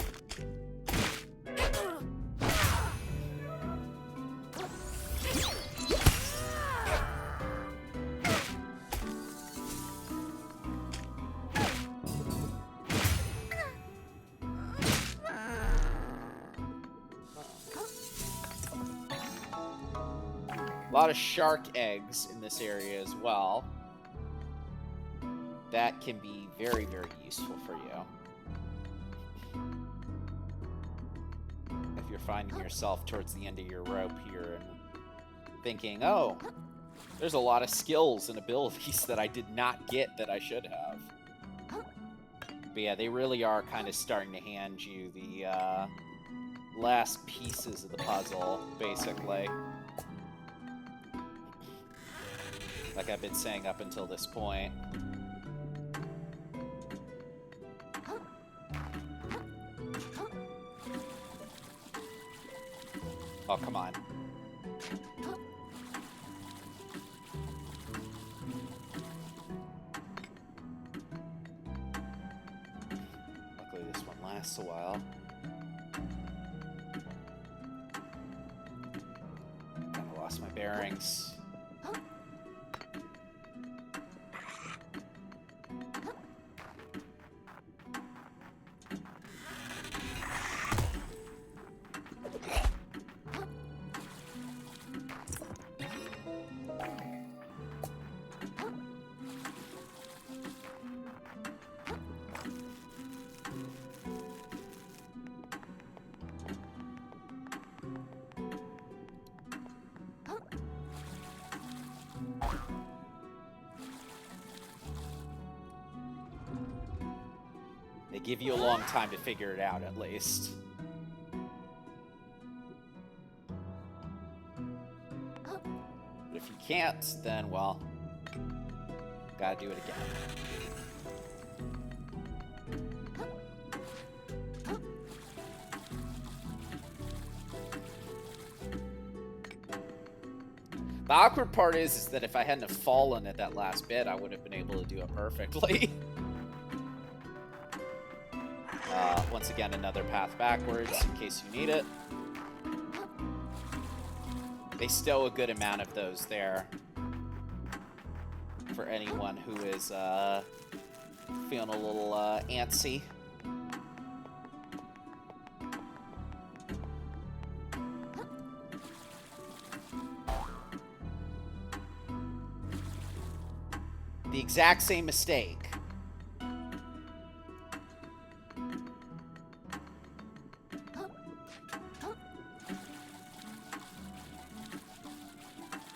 A lot of shark eggs in this area as well. That can be very, very useful for you. If you're finding yourself towards the end of your rope here and thinking, oh, there's a lot of skills and abilities that I did not get that I should have. But yeah, they really are kind of starting to hand you the last pieces of the puzzle, basically. Like I've been saying up until this point. Oh, come on. Luckily this one lasts a while. Kinda lost my bearings. They give you a long time to figure it out, at least. But if you can't, then, well, Gotta do it again. The awkward part is that if I hadn't have fallen at that last bit, I would have been able to do it perfectly. Once again, another path backwards in case you need it. They stow a good amount of those there for anyone who is feeling a little antsy. The exact same mistake.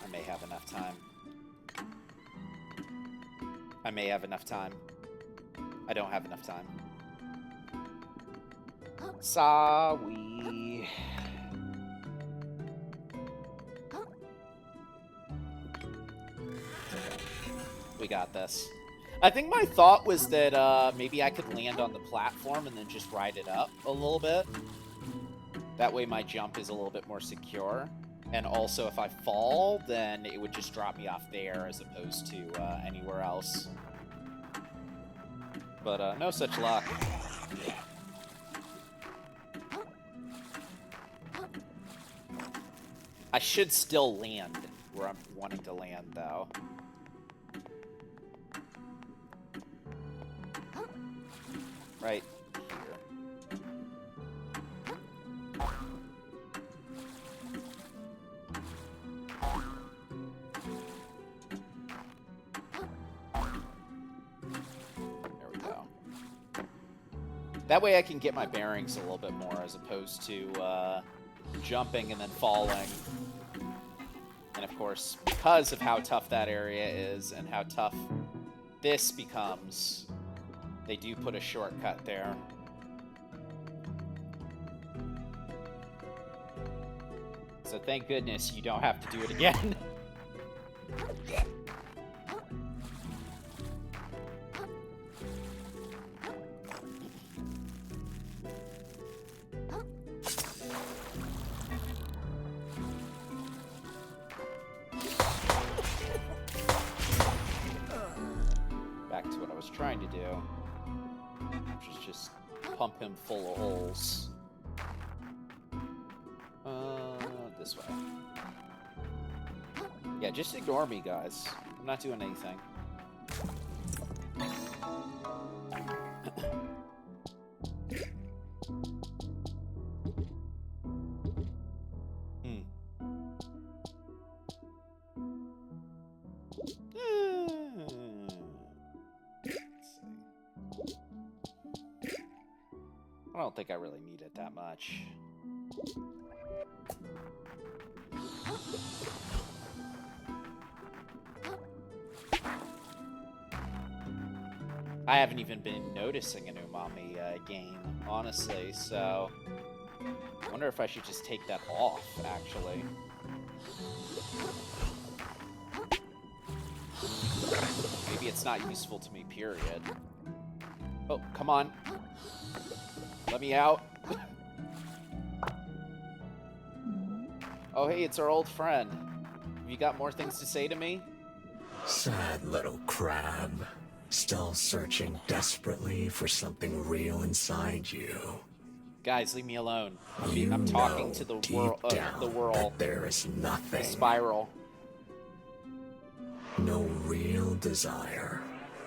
I may have enough time. I may have enough time. I don't have enough time. Sorry. We got this. I think my thought was that maybe I could land on the platform and then just ride it up a little bit. That way my jump is a little bit more secure. And also if I fall, then it would just drop me off there as opposed to anywhere else. But no such luck. I should still land where I'm wanting to land, though. Right here. There we go. That way I can get my bearings a little bit more as opposed to jumping and then falling. And of course, because of how tough that area is and how tough this becomes, they do put a shortcut there. So thank goodness you don't have to do it again. Back to what I was trying to do, which is just pump him full of holes. This way. Yeah, just ignore me, guys. I'm not doing anything. I don't think I really need it that much. I haven't even been noticing an umami gain, honestly, so I wonder if I should just take that off, actually. Maybe it's not useful to me, period. Oh, come on. Let me out. Oh, hey, it's our old friend. Have you got more things to say to me? Sad little crab. Still searching desperately for something real inside you. Guys, leave me alone. You I'm talking know to the deep world. down The world. that there is nothing. The spiral. No real desire.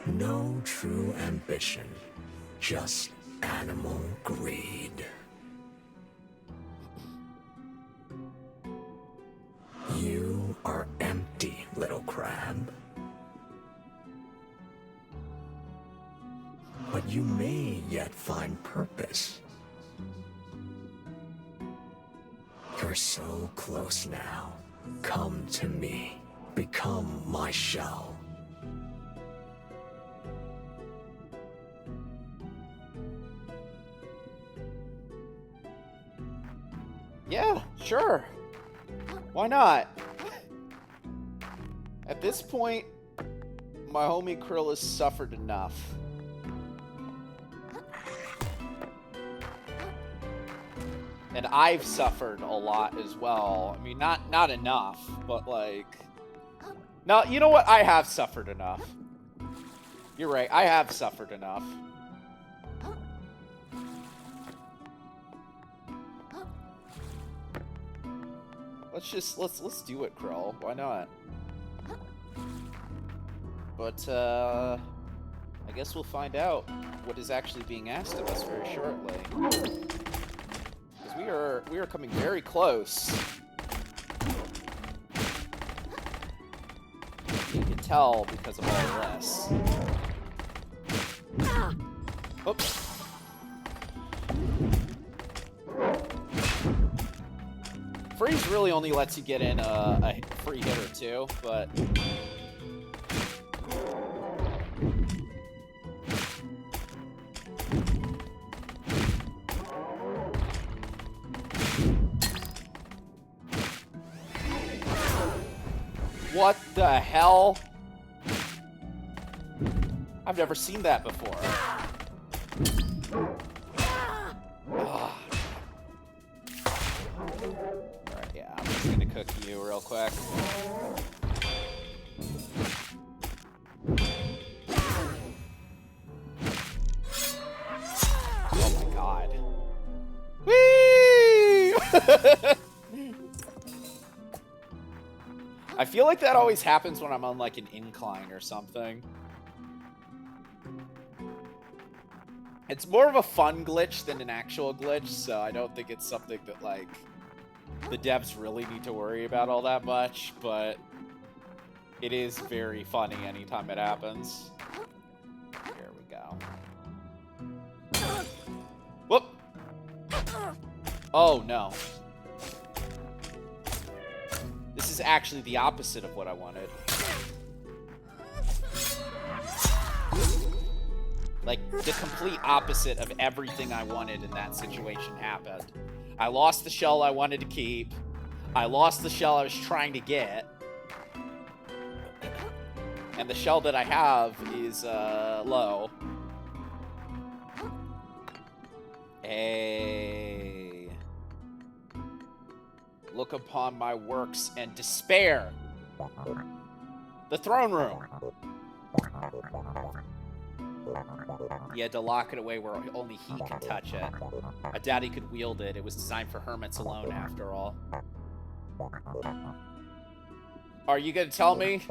No true ambition. Just animal greed. You are empty, little crab. But you may yet find purpose. You're so close now. Come to me. Become my shell. Yeah, sure. Why not? At this point, My homie Krill has suffered enough. And I've suffered a lot as well. I mean, not enough, but like... No, you know what? I have suffered enough. You're right, I have suffered enough. Let's do it, Krill. Why not? But, I guess we'll find out what is actually being asked of us very shortly. Because we are coming very close. You can tell because of all this. Oops. Freeze really only lets you get in a free hit or two, but... What the hell? I've never seen that before. Alright, yeah, I'm just gonna cook you real quick. Oh my god. Whee! I feel like that always happens when I'm on like an incline or something. It's more of a fun glitch than an actual glitch, so I don't think it's something that like the devs really need to worry about all that much, but it is very funny anytime it happens. Here we go. Whoop! Oh no. This is actually the opposite of what I wanted. Like, the complete opposite of everything I wanted in that situation happened. I lost the shell I wanted to keep. I lost the shell I was trying to get. And the shell that I have is, low. Hey. Look upon my works and despair. The throne room. He had to lock it away where only he could touch it. I doubt he could wield it. It was designed for hermits alone, after all. Are you gonna tell me?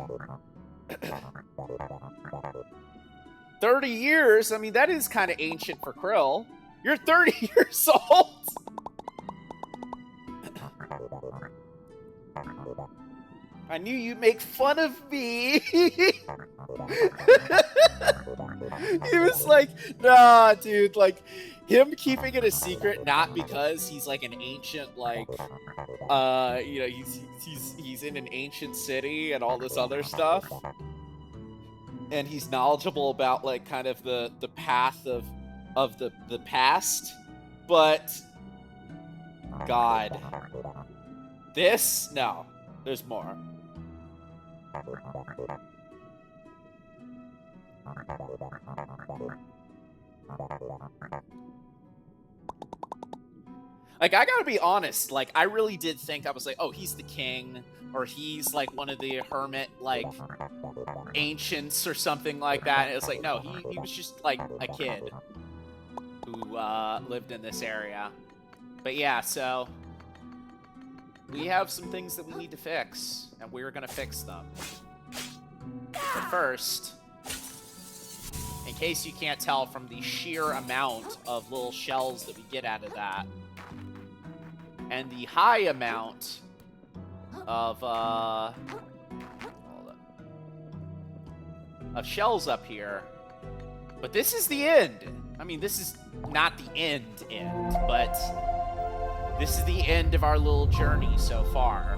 30 years? I mean, that is kind of ancient for Krill. You're 30 years old! I knew you'd make fun of me. He was like, nah, dude, like, him keeping it a secret, not because he's like an ancient, like, you know, he's in an ancient city and all this other stuff. And he's knowledgeable about, like, kind of the path of the past. But, God. This? No. There's more. Like, I gotta be honest, like, I really did think, I was like, oh, he's the king, or he's, like, one of the hermit, like, ancients or something like that. And it's like, no, he was just, like, a kid who, lived in this area. But yeah, so... we have some things that we need to fix, and we're gonna fix them. But first, in case you can't tell from the sheer amount of little shells that we get out of that, and the high amount of, shells up here, but this is the end. I mean, this is not the end, but... this is the end of our little journey so far.